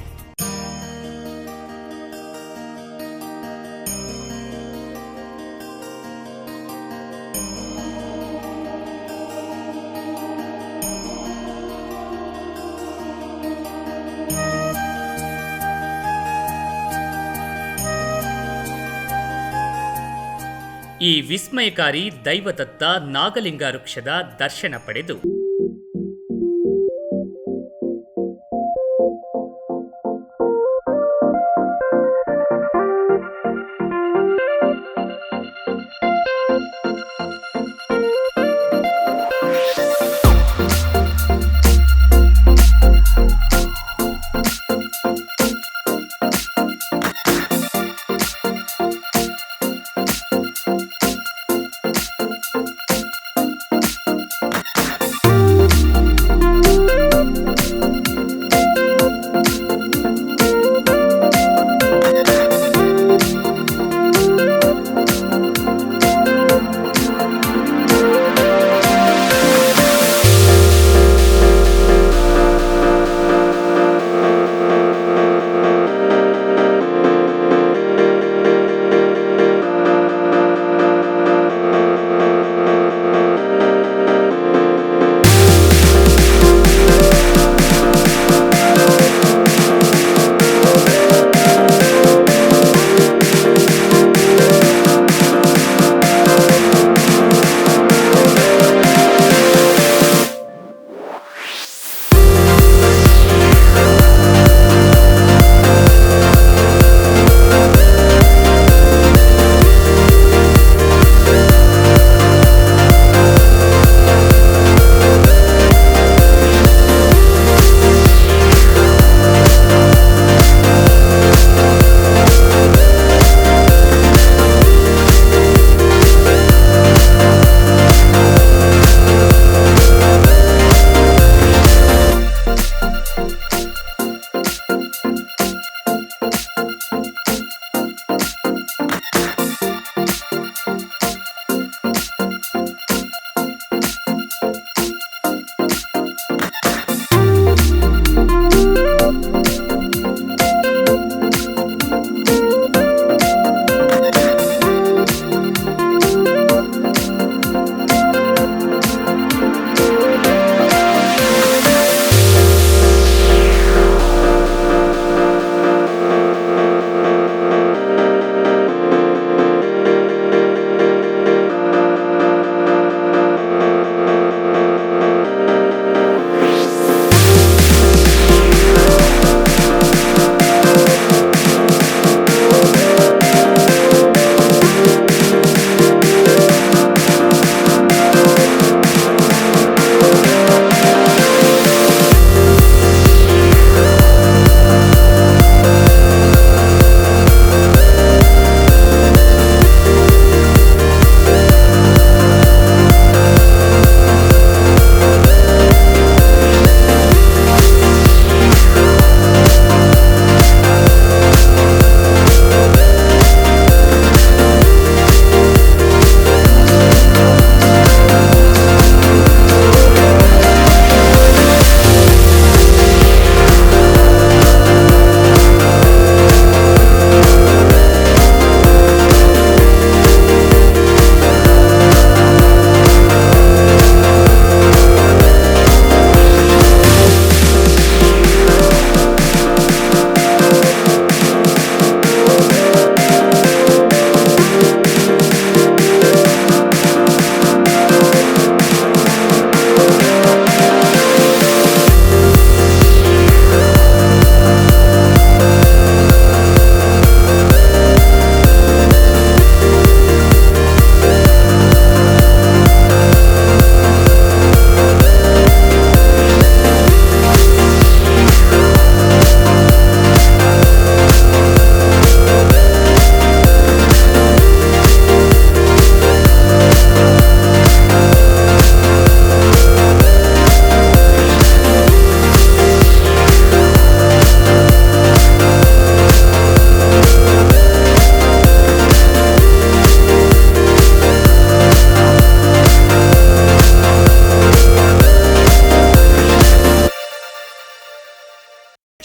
ಈ ವಿಸ್ಮಯಕಾರಿ ದೈವದತ್ತ ನಾಗಲಿಂಗ ವೃಕ್ಷದ ದರ್ಶನ ಪಡೆದು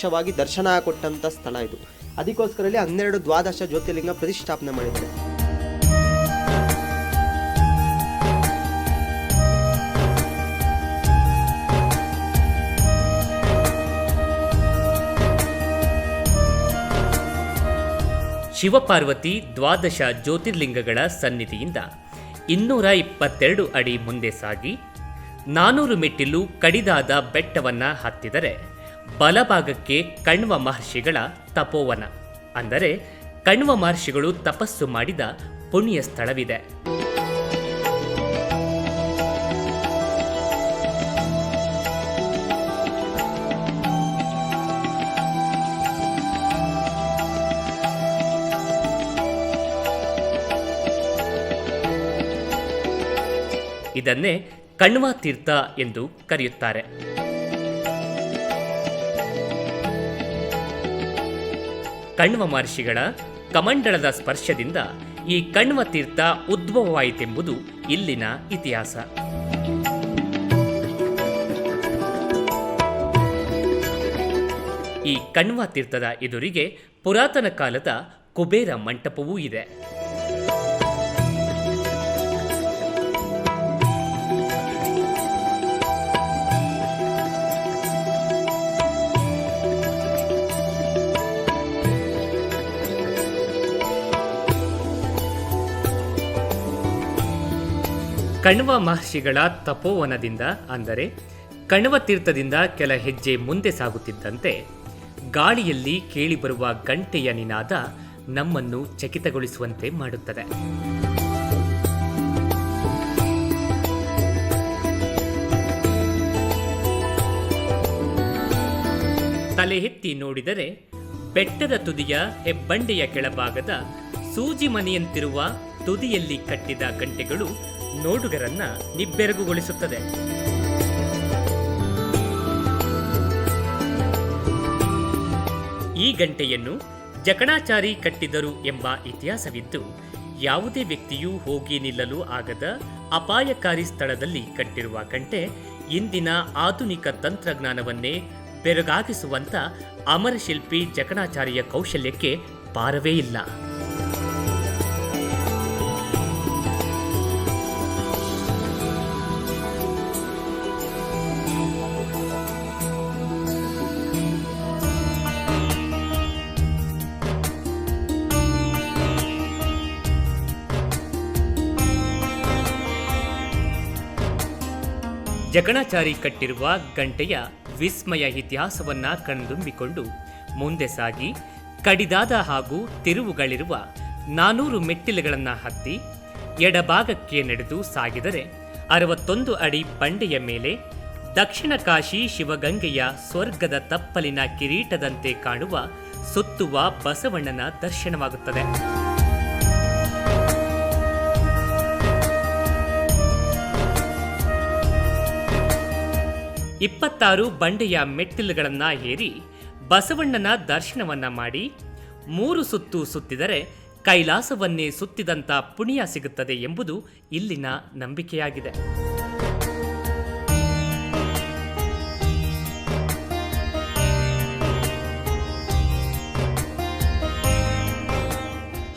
ಪ್ರತ್ಯಕ್ಷವಾಗಿ ದರ್ಶನ ಕೊಟ್ಟಂಥ ಸ್ಥಳ ಇದು. ಅದಕ್ಕೋಸ್ಕರ 12 ದ್ವಾದಶ ಜ್ಯೋತಿರ್ಲಿಂಗ ಪ್ರತಿಷ್ಠಾಪನೆ ಮಾಡಿದ್ದಾರೆ. ಶಿವಪಾರ್ವತಿ ದ್ವಾದಶ ಜ್ಯೋತಿರ್ಲಿಂಗಗಳ ಸನ್ನಿಧಿಯಿಂದ 222 ಅಡಿ ಮುಂದೆ ಸಾಗಿ 400 ಮೆಟ್ಟಿಲು ಕಡಿದಾದ ಬೆಟ್ಟವನ್ನು ಹತ್ತಿದರೆ ಬಲಭಾಗಕ್ಕೆ ಕಣ್ವ ಮಹರ್ಷಿಗಳ ತಪೋವನ, ಅಂದರೆ ಕಣ್ವ ಮಹರ್ಷಿಗಳು ತಪಸ್ಸು ಮಾಡಿದ ಪುಣ್ಯ ಸ್ಥಳವಿದೆ. ಇದನ್ನೇ ಕಣ್ವ ತೀರ್ಥ ಎಂದು ಕರೆಯುತ್ತಾರೆ. ಕಣ್ವ ಮಹರ್ಷಿಗಳ ಕಮಂಡಲದ ಸ್ಪರ್ಶದಿಂದ ಈ ಕಣ್ವ ತೀರ್ಥ ಉದ್ಭವವಾಯಿತೆಂಬುದು ಇಲ್ಲಿನ ಇತಿಹಾಸ. ಈ ಕಣ್ವ ತೀರ್ಥದ ಎದುರಿಗೆ ಪುರಾತನ ಕಾಲದ ಕುಬೇರ ಮಂಟಪವೂ ಇದೆ. ಕಣ್ವ ಮಹರ್ಷಿಗಳ ತಪೋವನದಿಂದ, ಅಂದರೆ ಕಣ್ವ ತೀರ್ಥದಿಂದ ಕೆಲ ಹೆಜ್ಜೆ ಮುಂದೆ ಸಾಗುತ್ತಿದ್ದಂತೆ ಗಾಳಿಯಲ್ಲಿ ಕೇಳಿಬರುವ ಗಂಟೆಯ ನಿನಾದ ನಮ್ಮನ್ನು ಚಕಿತಗೊಳಿಸುವಂತೆ ಮಾಡುತ್ತದೆ. ತಲೆ ಎತ್ತಿ ನೋಡಿದರೆ ಬೆಟ್ಟದ ತುದಿಯ ಹೆಬ್ಬಂಡೆಯ ಕೆಳಭಾಗದ ಸೂಜಿ ಮನೆಯಂತಿರುವ ತುದಿಯಲ್ಲಿ ಕಟ್ಟಿದ ಗಂಟೆಗಳು ನೋಡುಗರನ್ನ ನಿಬ್ಬೆರಗುಗೊಳಿಸುತ್ತದೆ. ಈ ಗಂಟೆಯನ್ನು ಜಕಣಾಚಾರಿ ಕಟ್ಟಿದರು ಎಂಬ ಇತಿಹಾಸವಿದ್ದು, ಯಾವುದೇ ವ್ಯಕ್ತಿಯೂ ಹೋಗಿ ನಿಲ್ಲಲು ಆಗದ ಅಪಾಯಕಾರಿ ಸ್ಥಳದಲ್ಲಿ ಕಟ್ಟಿರುವ ಗಂಟೆ ಇಂದಿನ ಆಧುನಿಕ ತಂತ್ರಜ್ಞಾನವನ್ನೇ ಬೆರಗಾಗಿಸುವಂತ ಅಮರಶಿಲ್ಪಿ ಜಕಣಾಚಾರಿಯ ಕೌಶಲ್ಯಕ್ಕೆ ಪಾರವೇ ಇಲ್ಲ. ಜಕಣಾಚಾರಿ ಕಟ್ಟಿರುವ ಗಂಟೆಯ ವಿಸ್ಮಯ ಇತಿಹಾಸವನ್ನ ಕಣ್ತುಂಬಿಕೊಂಡು ಮುಂದೆ ಸಾಗಿ ಕಡಿದಾದ ಹಾಗೂ ತಿರುವುಗಳಿರುವ 400 ಮೆಟ್ಟಿಲುಗಳನ್ನು ಹತ್ತಿ ಎಡಭಾಗಕ್ಕೆ ನಡೆದು ಸಾಗಿದರೆ 61 ಅಡಿ ಬಂಡೆಯ ಮೇಲೆ ದಕ್ಷಿಣ ಕಾಶಿ ಶಿವಗಂಗೆಯ ಸ್ವರ್ಗದ ತಪ್ಪಲಿನ ಕಿರೀಟದಂತೆ ಕಾಣುವ ಸುತ್ತುವ ಬಸವಣ್ಣನ ದರ್ಶನವಾಗುತ್ತದೆ. 26 ಬಂಡೆಯ ಮೆಟ್ಟಿಲುಗಳನ್ನು ಏರಿ ಬಸವಣ್ಣನ ದರ್ಶನವನ್ನ ಮಾಡಿ 3 ಸುತ್ತು ಸುತ್ತಿದರೆ ಕೈಲಾಸವನ್ನೇ ಸುತ್ತಿದಂಥ ಪುಣ್ಯ ಸಿಗುತ್ತದೆ ಎಂಬುದು ಇಲ್ಲಿನ ನಂಬಿಕೆಯಾಗಿದೆ.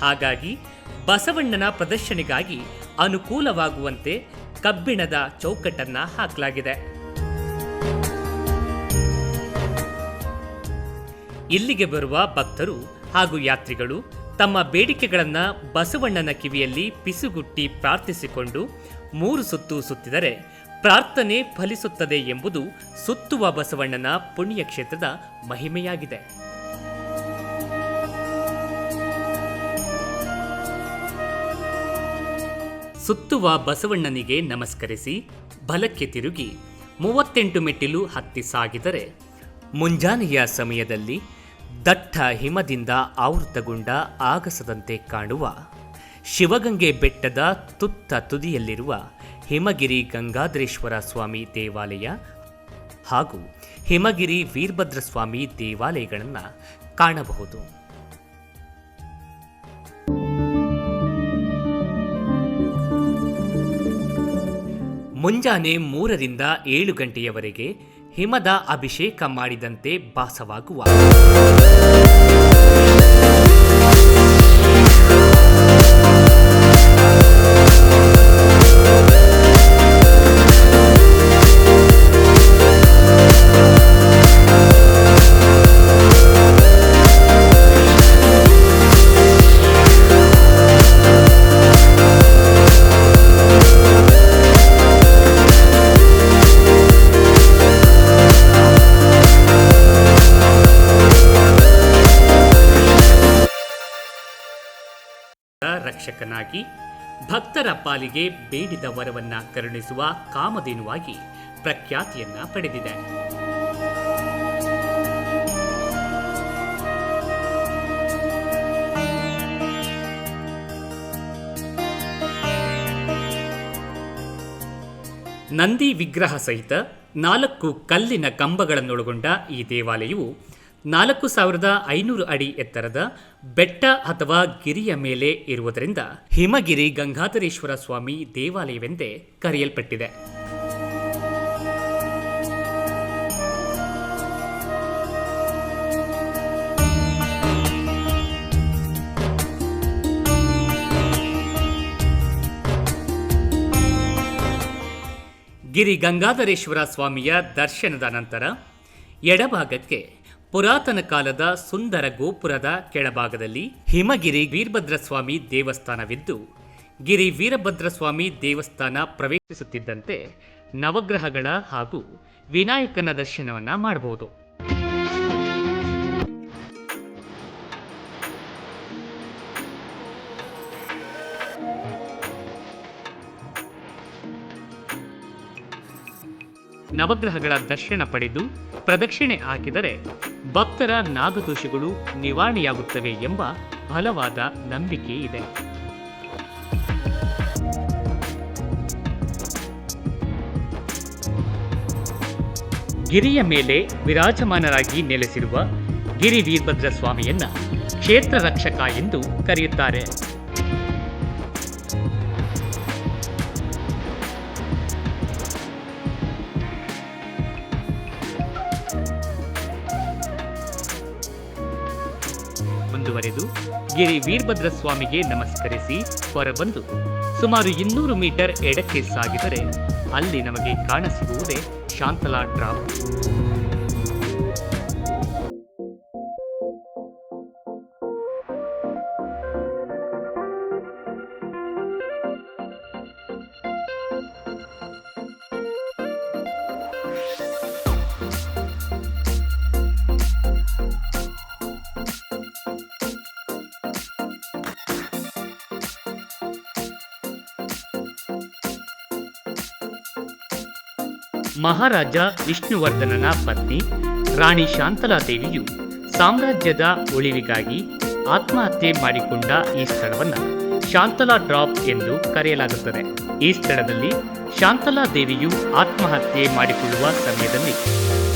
ಹಾಗಾಗಿ ಬಸವಣ್ಣನ ಪ್ರದರ್ಶನೆಗಾಗಿ ಅನುಕೂಲವಾಗುವಂತೆ ಕಬ್ಬಿಣದ ಚೌಕಟ್ಟನ್ನ ಹಾಕಲಾಗಿದೆ. ಇಲ್ಲಿಗೆ ಬರುವ ಭಕ್ತರು ಹಾಗೂ ಯಾತ್ರಿಗಳು ತಮ್ಮ ಬೇಡಿಕೆಗಳನ್ನು ಬಸವಣ್ಣನ ಕಿವಿಯಲ್ಲಿ ಪಿಸುಗುಟ್ಟಿ ಪ್ರಾರ್ಥಿಸಿಕೊಂಡು 3 ಸುತ್ತು ಸುತ್ತಿದರೆ ಪ್ರಾರ್ಥನೆ ಫಲಿಸುತ್ತದೆ ಎಂಬುದು ಸುತ್ತುವ ಬಸವಣ್ಣನ ಪುಣ್ಯಕ್ಷೇತ್ರದ ಮಹಿಮೆಯಾಗಿದೆ. ಸುತ್ತುವ ಬಸವಣ್ಣನಿಗೆ ನಮಸ್ಕರಿಸಿ ಬಲಕ್ಕೆ ತಿರುಗಿ 38 ಮೆಟ್ಟಿಲು ಹತ್ತಿ ಸಾಗಿದರೆ ಮುಂಜಾನೆಯ ಸಮಯದಲ್ಲಿ ದಟ್ಟ ಹಿಮದಿಂದ ಆವೃತಗೊಂಡ ಆಗಸದಂತೆ ಕಾಣುವ ಶಿವಗಂಗೆ ಬೆಟ್ಟದ ತುತ್ತ ತುದಿಯಲ್ಲಿರುವ ಹಿಮಗಿರಿ ಗಂಗಾಧರೇಶ್ವರ ಸ್ವಾಮಿ ದೇವಾಲಯ ಹಾಗೂ ಹಿಮಗಿರಿ ವೀರಭದ್ರ ಸ್ವಾಮಿ ದೇವಾಲಯಗಳನ್ನು ಕಾಣಬಹುದು. ಮುಂಜಾನೆ 3 ರಿಂದ 7 ಗಂಟೆಯವರೆಗೆ ಹಿಮದ ಅಭಿಷೇಕ ಮಾಡಿದಂತೆ ಭಾಸವಾಗುವ ರಕ್ಷಕನಾಗಿ ಭಕ್ತರ ಪಾಲಿಗೆ ಬೇಡಿದ ವರವನ್ನ ಕರುಣಿಸುವ ಕಾಮಧೇನುವಾಗಿ ಪ್ರಖ್ಯಾತಿಯನ್ನ ಪಡೆದಿದೆ. ನಂದಿ ವಿಗ್ರಹ ಸಹಿತ 4 ಕಲ್ಲಿನ ಕಂಬಗಳನ್ನೊಳಗೊಂಡ ಈ ದೇವಾಲಯವು 4500 ಅಡಿ ಎತ್ತರದ ಬೆಟ್ಟ ಅಥವಾ ಗಿರಿಯ ಮೇಲೆ ಇರುವುದರಿಂದ ಹಿಮಗಿರಿ ಗಂಗಾಧರೇಶ್ವರ ಸ್ವಾಮಿ ದೇವಾಲಯವೆಂದೇ ಕರೆಯಲ್ಪಟ್ಟಿದೆ. ಗಿರಿ ಗಂಗಾಧರೇಶ್ವರ ಸ್ವಾಮಿಯ ದರ್ಶನದ ನಂತರ ಎಡಭಾಗಕ್ಕೆ ಪುರಾತನ ಕಾಲದ ಸುಂದರ ಗೋಪುರದ ಕೆಳಭಾಗದಲ್ಲಿ ಹಿಮಗಿರಿ ವೀರಭದ್ರಸ್ವಾಮಿ ದೇವಸ್ಥಾನವಿದ್ದು, ಗಿರಿ ವೀರಭದ್ರಸ್ವಾಮಿ ದೇವಸ್ಥಾನ ಪ್ರವೇಶಿಸುತ್ತಿದ್ದಂತೆ ನವಗ್ರಹಗಳ ಹಾಗೂ ವಿನಾಯಕನ ದರ್ಶನವನ್ನ ಮಾಡಬಹುದು. ನವಗ್ರಹಗಳ ದರ್ಶನ ಪಡೆದು ಪ್ರದಕ್ಷಿಣೆ ಹಾಕಿದರೆ ಭಕ್ತರ ನಾಗದೋಷಗಳು ನಿವಾರಣೆಯಾಗುತ್ತವೆ ಎಂಬ ಬಲವಾದ ನಂಬಿಕೆ ಇದೆ. ಗಿರಿಯ ಮೇಲೆ ವಿರಾಜಮಾನರಾಗಿ ನೆಲೆಸಿರುವ ಗಿರಿ ವೀರಭದ್ರ ಸ್ವಾಮಿಯನ್ನ ಕ್ಷೇತ್ರ ರಕ್ಷಕ ಎಂದು ಕರೆಯುತ್ತಾರೆ. ಮುಂದುವರೆದು ಗಿರಿ ವೀರಭದ್ರ ಸ್ವಾಮಿಗೆ ನಮಸ್ಕರಿಸಿ ಹೊರಬಂದು ಸುಮಾರು 200 ಮೀಟರ್ ಎಡಕ್ಕೆ ಸಾಗಿದರೆ ಅಲ್ಲಿ ನಮಗೆ ಕಾಣಸಿಗುವುದೇ ಶಾಂತಲಾ ಡ್ರಾಪ್. ಮಹಾರಾಜ ವಿಷ್ಣುವರ್ಧನನ ಪತ್ನಿ ರಾಣಿ ಶಾಂತಲಾದೇವಿಯು ಸಾಮ್ರಾಜ್ಯದ ಉಳಿವಿಗಾಗಿ ಆತ್ಮಹತ್ಯೆ ಮಾಡಿಕೊಂಡ ಈ ಸ್ಥಳವನ್ನು ಶಾಂತಲಾ ಡ್ರಾಪ್ ಎಂದು ಕರೆಯಲಾಗುತ್ತದೆ. ಈ ಸ್ಥಳದಲ್ಲಿ ಶಾಂತಲಾದೇವಿಯು ಆತ್ಮಹತ್ಯೆ ಮಾಡಿಕೊಳ್ಳುವ ಸಮಯದಲ್ಲಿ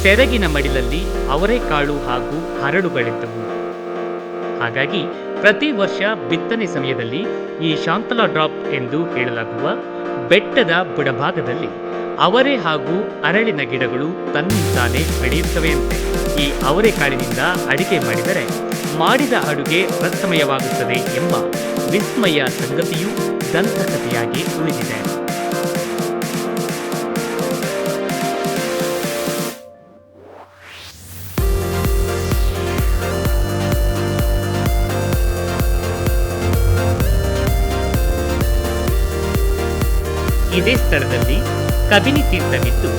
ಸೆರಗಿನ ಮಡಿಲಲ್ಲಿ ಅವರೆಕಾಳು ಹಾಗೂ ಹರಳುಗಳಿದ್ದವು. ಹಾಗಾಗಿ ಪ್ರತಿ ವರ್ಷ ಬಿತ್ತನೆ ಸಮಯದಲ್ಲಿ ಈ ಶಾಂತಲಾ ಡ್ರಾಪ್ ಎಂದು ಹೇಳಲಾಗುವ ಬೆಟ್ಟದ ಬುಡಭಾಗದಲ್ಲಿ ಅವರೆ ಹಾಗೂ ಅರಳಿನ ಗಿಡಗಳು ತನ್ನಿಂತಾನೇ ಬೆಳೆಯುತ್ತವೆಯಂತೆ. ಈ ಅವರೆಕಾಳಿನಿಂದ ಅಡಿಗೆ ಮಾಡಿದರೆ ಮಾಡಿದ ಅಡುಗೆ ರಸಮಯವಾಗುತ್ತದೆ ಎಂಬ ವಿಸ್ಮಯ ಸಂಗತಿಯೂ ದಂತಕಥೆಯಾಗಿ ಉಳಿದಿದೆ. ಇದೇ ಸ್ಥಳದಲ್ಲಿ ಕಬಿನಿ ತೀರ್ಥವಿದ್ದು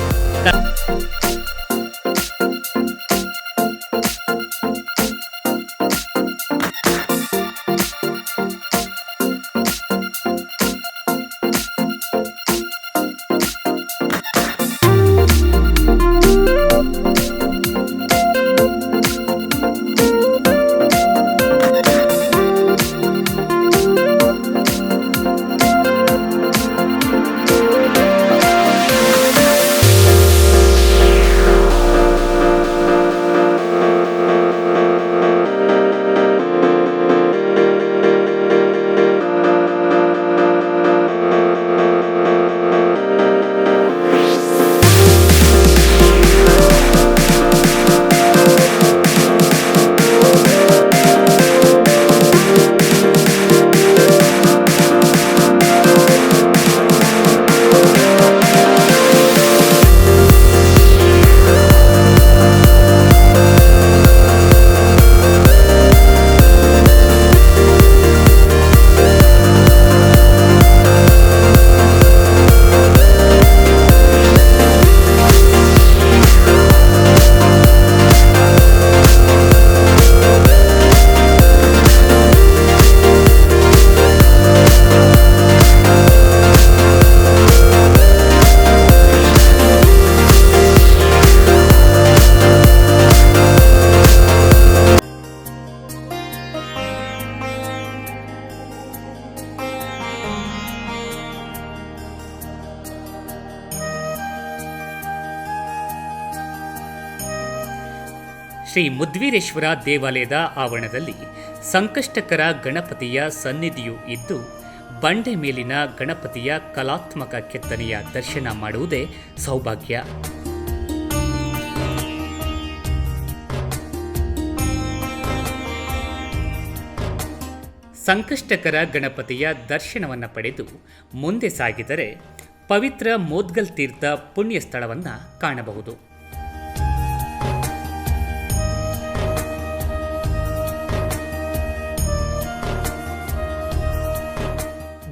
ಶ್ರೀ ಮುದ್ವೀರೇಶ್ವರ ದೇವಾಲಯದ ಆವರಣದಲ್ಲಿ ಸಂಕಷ್ಟಕರ ಗಣಪತಿಯ ಸನ್ನಿಧಿಯು ಇದ್ದು, ಬಂಡೆ ಮೇಲಿನ ಗಣಪತಿಯ ಕಲಾತ್ಮಕ ಕೆತ್ತನೆಯ ದರ್ಶನ ಮಾಡುವುದೇ ಸೌಭಾಗ್ಯ. ಸಂಕಷ್ಟಕರ ಗಣಪತಿಯ ದರ್ಶನವನ್ನು ಪಡೆದು ಮುಂದೆ ಸಾಗಿದರೆ ಪವಿತ್ರ ಮೋದ್ಗಲ್ ತೀರ್ಥ ಪುಣ್ಯ ಸ್ಥಳವನ್ನು ಕಾಣಬಹುದು.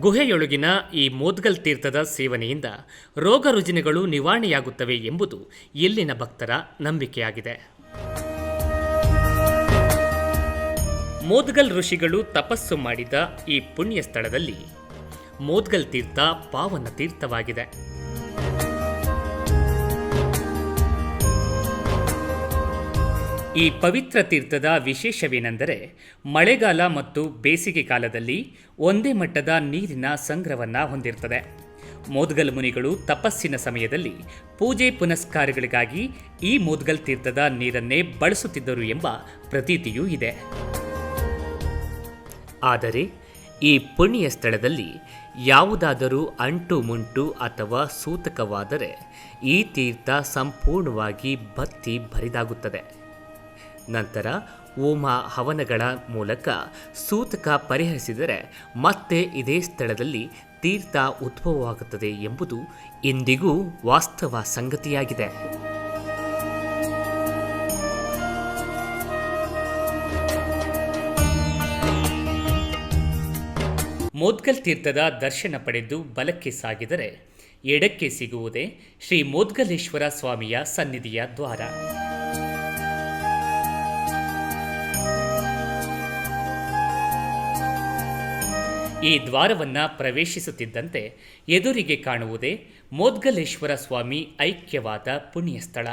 ಗುಹೆಯೊಳಗಿನ ಈ ಮೋದ್ಗಲ್ ತೀರ್ಥದ ಸೇವನೆಯಿಂದ ರೋಗ ರುಜಿನಗಳು ನಿವಾರಣೆಯಾಗುತ್ತವೆ ಎಂಬುದು ಇಲ್ಲಿನ ಭಕ್ತರ ನಂಬಿಕೆಯಾಗಿದೆ. ಮೋದ್ಗಲ್ ಋಷಿಗಳು ತಪಸ್ಸು ಮಾಡಿದ ಈ ಪುಣ್ಯ ಸ್ಥಳದಲ್ಲಿ ಮೋದ್ಗಲ್ ತೀರ್ಥ ಪಾವನ ತೀರ್ಥವಾಗಿದೆ. ಈ ಪವಿತ್ರ ತೀರ್ಥದ ವಿಶೇಷವೇನೆಂದರೆ, ಮಳೆಗಾಲ ಮತ್ತು ಬೇಸಿಗೆ ಕಾಲದಲ್ಲಿ ಒಂದೇ ಮಟ್ಟದ ನೀರಿನ ಸಂಗ್ರಹವನ್ನು ಹೊಂದಿರುತ್ತದೆ. ಮೋದ್ಗಲ್ ಮುನಿಗಳು ತಪಸ್ಸಿನ ಸಮಯದಲ್ಲಿ ಪೂಜೆ ಪುನಸ್ಕಾರಗಳಿಗಾಗಿ ಈ ಮೋದ್ಗಲ್ ತೀರ್ಥದ ನೀರನ್ನೇ ಬಳಸುತ್ತಿದ್ದರು ಎಂಬ ಪ್ರತೀತಿಯೂ ಇದೆ. ಆದರೆ ಈ ಪುಣ್ಯ ಸ್ಥಳದಲ್ಲಿ ಯಾವುದಾದರೂ ಅಂಟು ಮುಂಟು ಅಥವಾ ಸೂತಕವಾದರೆ ಈ ತೀರ್ಥ ಸಂಪೂರ್ಣವಾಗಿ ಬತ್ತಿ ಬರಿದಾಗುತ್ತದೆ. ನಂತರ ಹೋಮ ಹವನಗಳ ಮೂಲಕ ಸೂತಕ ಪರಿಹರಿಸಿದರೆ ಮತ್ತೆ ಇದೇ ಸ್ಥಳದಲ್ಲಿ ತೀರ್ಥ ಉದ್ಭವವಾಗುತ್ತದೆ ಎಂಬುದು ಇಂದಿಗೂ ವಾಸ್ತವ ಸಂಗತಿಯಾಗಿದೆ. ಮೋದ್ಗಲ್ ತೀರ್ಥದ ದರ್ಶನ ಪಡೆದು ಬಲಕ್ಕೆ ಸಾಗಿದರೆ ಎಡಕ್ಕೆ ಸಿಗುವುದೇ ಶ್ರೀ ಮೋದ್ಗಲೇಶ್ವರ ಸ್ವಾಮಿಯ ಸನ್ನಿಧಿಯ ದ್ವಾರ. ಈ ದ್ವಾರವನ್ನು ಪ್ರವೇಶಿಸುತ್ತಿದ್ದಂತೆ ಎದುರಿಗೆ ಕಾಣುವುದೇ ಮೋದ್ಗಲೇಶ್ವರ ಸ್ವಾಮಿ ಐಕ್ಯವಾದ ಪುಣ್ಯ ಸ್ಥಳ.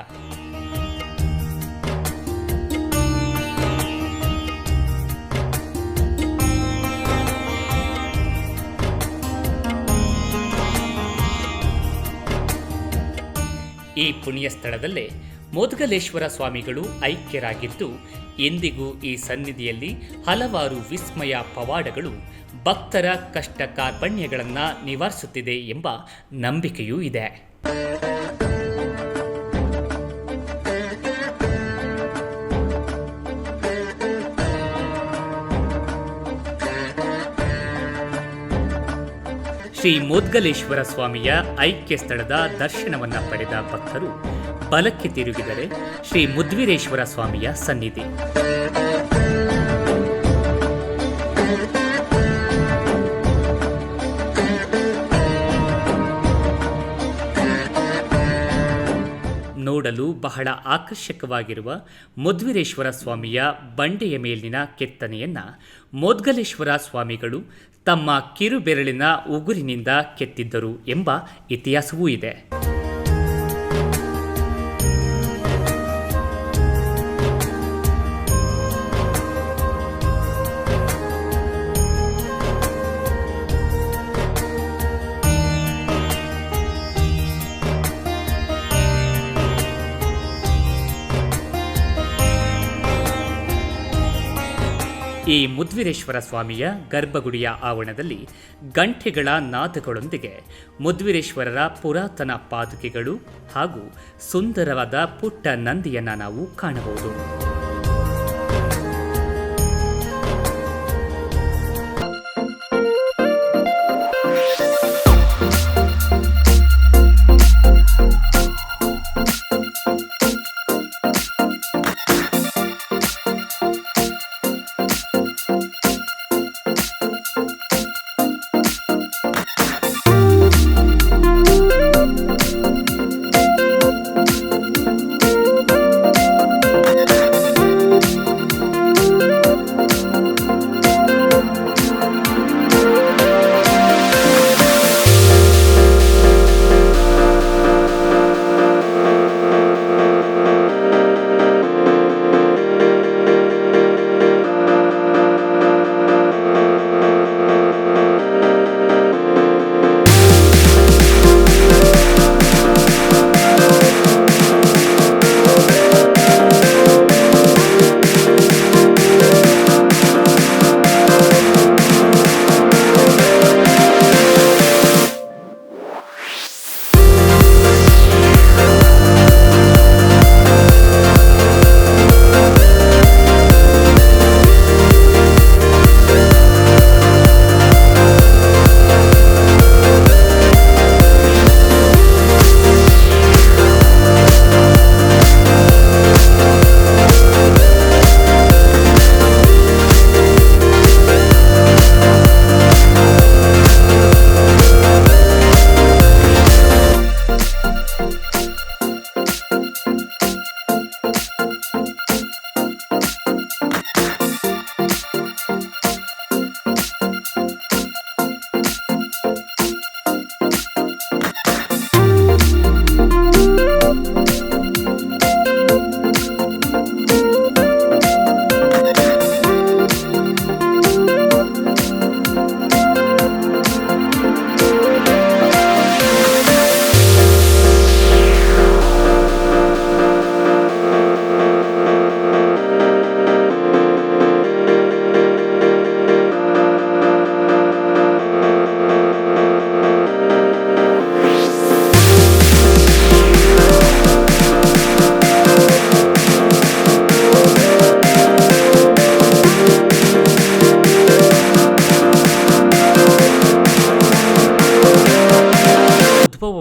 ಈ ಪುಣ್ಯ ಸ್ಥಳದಲ್ಲೇ ಮೋದ್ಗಲೇಶ್ವರ ಸ್ವಾಮಿಗಳು ಐಕ್ಯರಾಗಿದ್ದು, ಎಂದಿಗೂ ಈ ಸನ್ನಿಧಿಯಲ್ಲಿ ಹಲವಾರು ವಿಸ್ಮಯ ಪವಾಡಗಳು ಭಕ್ತರ ಕಷ್ಟ ಕಾರ್ಪಣ್ಯಗಳನ್ನು ನಿವಾರಿಸುತ್ತಿದೆ ಎಂಬ ನಂಬಿಕೆಯೂ ಇದೆ. ಶ್ರೀ ಮೋದ್ಗಲೇಶ್ವರ ಸ್ವಾಮಿಯ ಐಕ್ಯ ಸ್ಥಳದ ದರ್ಶನವನ್ನು ಪಡೆದ ಭಕ್ತರು ಬಲಕ್ಕೆ ತಿರುಗಿದರೆ ಶ್ರೀ ಮುದ್ವೀರೇಶ್ವರ ಸ್ವಾಮಿಯ ಸನ್ನಿಧಿ. ನೋಡಲು ಬಹಳ ಆಕರ್ಷಕವಾಗಿರುವ ಮುದ್ವೀರೇಶ್ವರ ಸ್ವಾಮಿಯ ಬಂಡೆಯ ಮೇಲಿನ ಕೆತ್ತನೆಯನ್ನು ಮೋದ್ಗಲೇಶ್ವರ ಸ್ವಾಮಿಗಳು ತಮ್ಮ ಕಿರುಬೆರಳಿನ ಉಗುರಿನಿಂದ ಕೆತ್ತಿದ್ದರು ಎಂಬ ಇತಿಹಾಸವೂ ಇದೆ. ಈ ಮುದ್ವೀರೇಶ್ವರ ಸ್ವಾಮಿಯ ಗರ್ಭಗುಡಿಯ ಆವರಣದಲ್ಲಿ ಗಂಟೆಗಳ ನಾದಗಳೊಂದಿಗೆ ಮುದ್ವೀರೇಶ್ವರರ ಪುರಾತನ ಪಾದುಕೆಗಳು ಹಾಗೂ ಸುಂದರವಾದ ಪುಟ್ಟ ನಂದಿಯನ್ನು ನಾವು ಕಾಣಬಹುದು.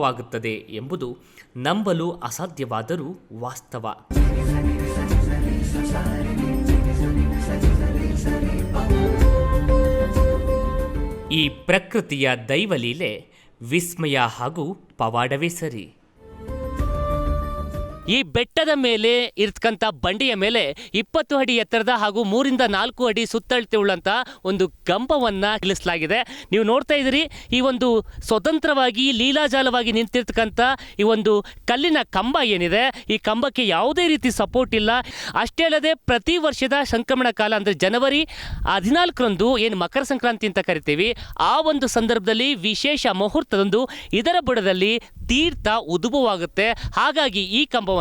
ಉದ್ಭವವಾಗುತ್ತದೆ ಎಂಬುದು ನಂಬಲು ಅಸಾಧ್ಯವಾದರೂ ವಾಸ್ತವ. ಈ ಪ್ರಕೃತಿಯ ದೈವಲೀಲೆ ವಿಸ್ಮಯ ಹಾಗೂ ಪವಾಡವೇ ಸರಿ. ಈ ಬೆಟ್ಟದ ಮೇಲೆ ಇರ್ತಕ್ಕಂಥ ಬಂಡೆಯ ಮೇಲೆ 20 ಅಡಿ ಎತ್ತರದ ಹಾಗೂ 3-4 ಅಡಿ ಸುತ್ತಳತೆ ಉಳ್ಳಂಥ ಒಂದು ಕಂಬವನ್ನು ಇಳಿಸಲಾಗಿದೆ. ನೀವು ನೋಡ್ತಾ ಇದ್ದೀರಿ, ಈ ಒಂದು ಸ್ವತಂತ್ರವಾಗಿ ಲೀಲಾಜಾಲವಾಗಿ ನಿಂತಿರ್ತಕ್ಕಂಥ ಈ ಒಂದು ಕಲ್ಲಿನ ಕಂಬ ಏನಿದೆ, ಈ ಕಂಬಕ್ಕೆ ಯಾವುದೇ ರೀತಿ ಸಪೋರ್ಟ್ ಇಲ್ಲ. ಅಷ್ಟೇ ಅಲ್ಲದೆ ಪ್ರತಿ ವರ್ಷದ ಸಂಕ್ರಮಣ ಕಾಲ ಅಂದರೆ ಜನವರಿ 14ರಂದು ಏನು ಮಕರ ಸಂಕ್ರಾಂತಿ ಅಂತ ಕರಿತೀವಿ, ಆ ಒಂದು ಸಂದರ್ಭದಲ್ಲಿ ವಿಶೇಷ ಮುಹೂರ್ತದಂದು ಇದರ ಬುಡದಲ್ಲಿ ತೀರ್ಥ ಉದ್ಭವವಾಗುತ್ತೆ. ಹಾಗಾಗಿ ಈ ಕಂಬವನ್ನು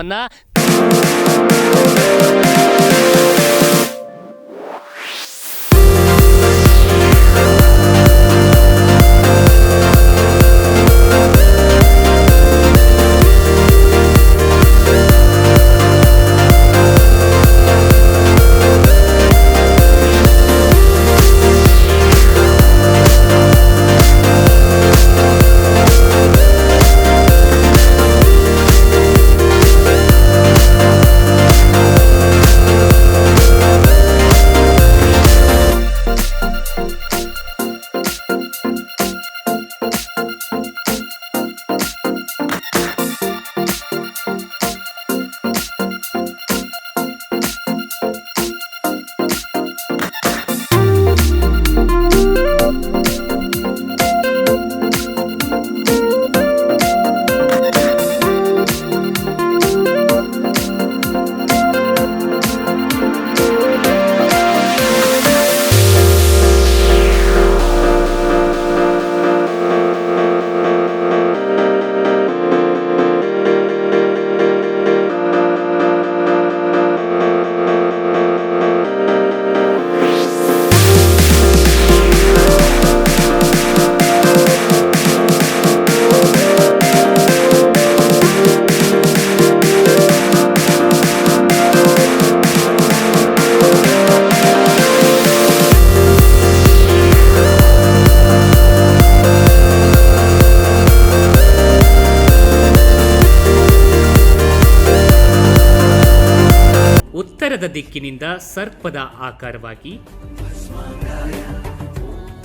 ಉತ್ತರದ ದಿಕ್ಕಿನಿಂದ ಸರ್ಪದ ಆಕಾರವಾಗಿ,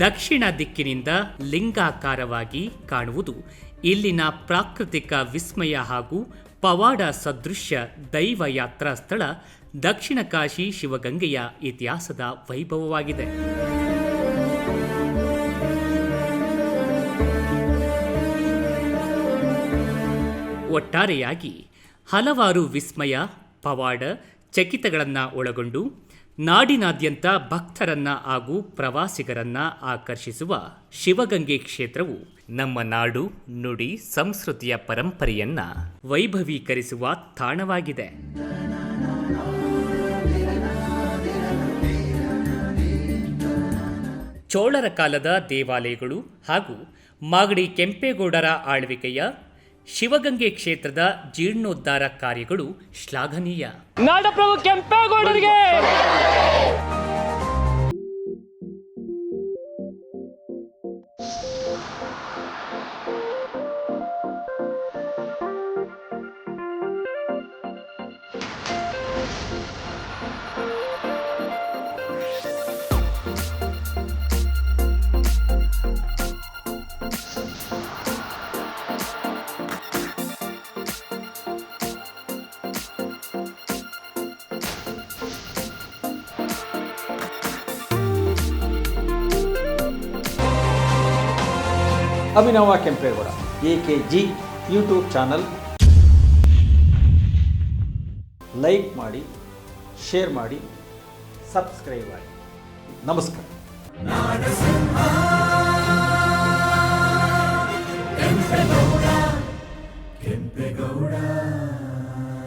ದಕ್ಷಿಣ ದಿಕ್ಕಿನಿಂದ ಲಿಂಗಾಕಾರವಾಗಿ ಕಾಣುವುದು ಇಲ್ಲಿನ ಪ್ರಾಕೃತಿಕ ವಿಸ್ಮಯ ಹಾಗೂ ಪವಾಡ ಸದೃಶ್ಯ ದೈವ ಯಾತ್ರಾ ಸ್ಥಳ ದಕ್ಷಿಣ ಕಾಶಿ ಶಿವಗಂಗೆಯ ಇತಿಹಾಸದ ವೈಭವವಾಗಿದೆ. ಒಟ್ಟಾರೆಯಾಗಿ ಹಲವಾರು ವಿಸ್ಮಯ, ಪವಾಡ, ಚಕಿತಗಳನ್ನು ಒಳಗೊಂಡು ನಾಡಿನಾದ್ಯಂತ ಭಕ್ತರನ್ನ ಹಾಗೂ ಪ್ರವಾಸಿಗರನ್ನ ಆಕರ್ಷಿಸುವ ಶಿವಗಂಗೆ ಕ್ಷೇತ್ರವು ನಮ್ಮ ನಾಡು, ನುಡಿ, ಸಂಸ್ಕೃತಿಯ ಪರಂಪರೆಯನ್ನ ವೈಭವೀಕರಿಸುವ ತಾಣವಾಗಿದೆ. ಚೋಳರ ಕಾಲದ ದೇವಾಲಯಗಳು ಹಾಗೂ ಮಾಗಡಿ ಕೆಂಪೇಗೌಡರ ಆಳ್ವಿಕೆಯ ಶಿವಗಂಗೆ ಕ್ಷೇತ್ರದ ಜೀರ್ಣೋದ್ಧಾರ ಕಾರ್ಯಗಳು ಶ್ಲಾಘನೀಯ. ನಾಡಪ್ರಭು ಕೆಂಪೇಗೌಡರಿಗೆ Abhinava Kempegowda AKG YouTube channel like ಮಾಡಿ, ಶೇರ್ ಮಾಡಿ, ಸಬ್ಸ್ಕ್ರೈಬ್ ಮಾಡಿ. ನಮಸ್ಕಾರ.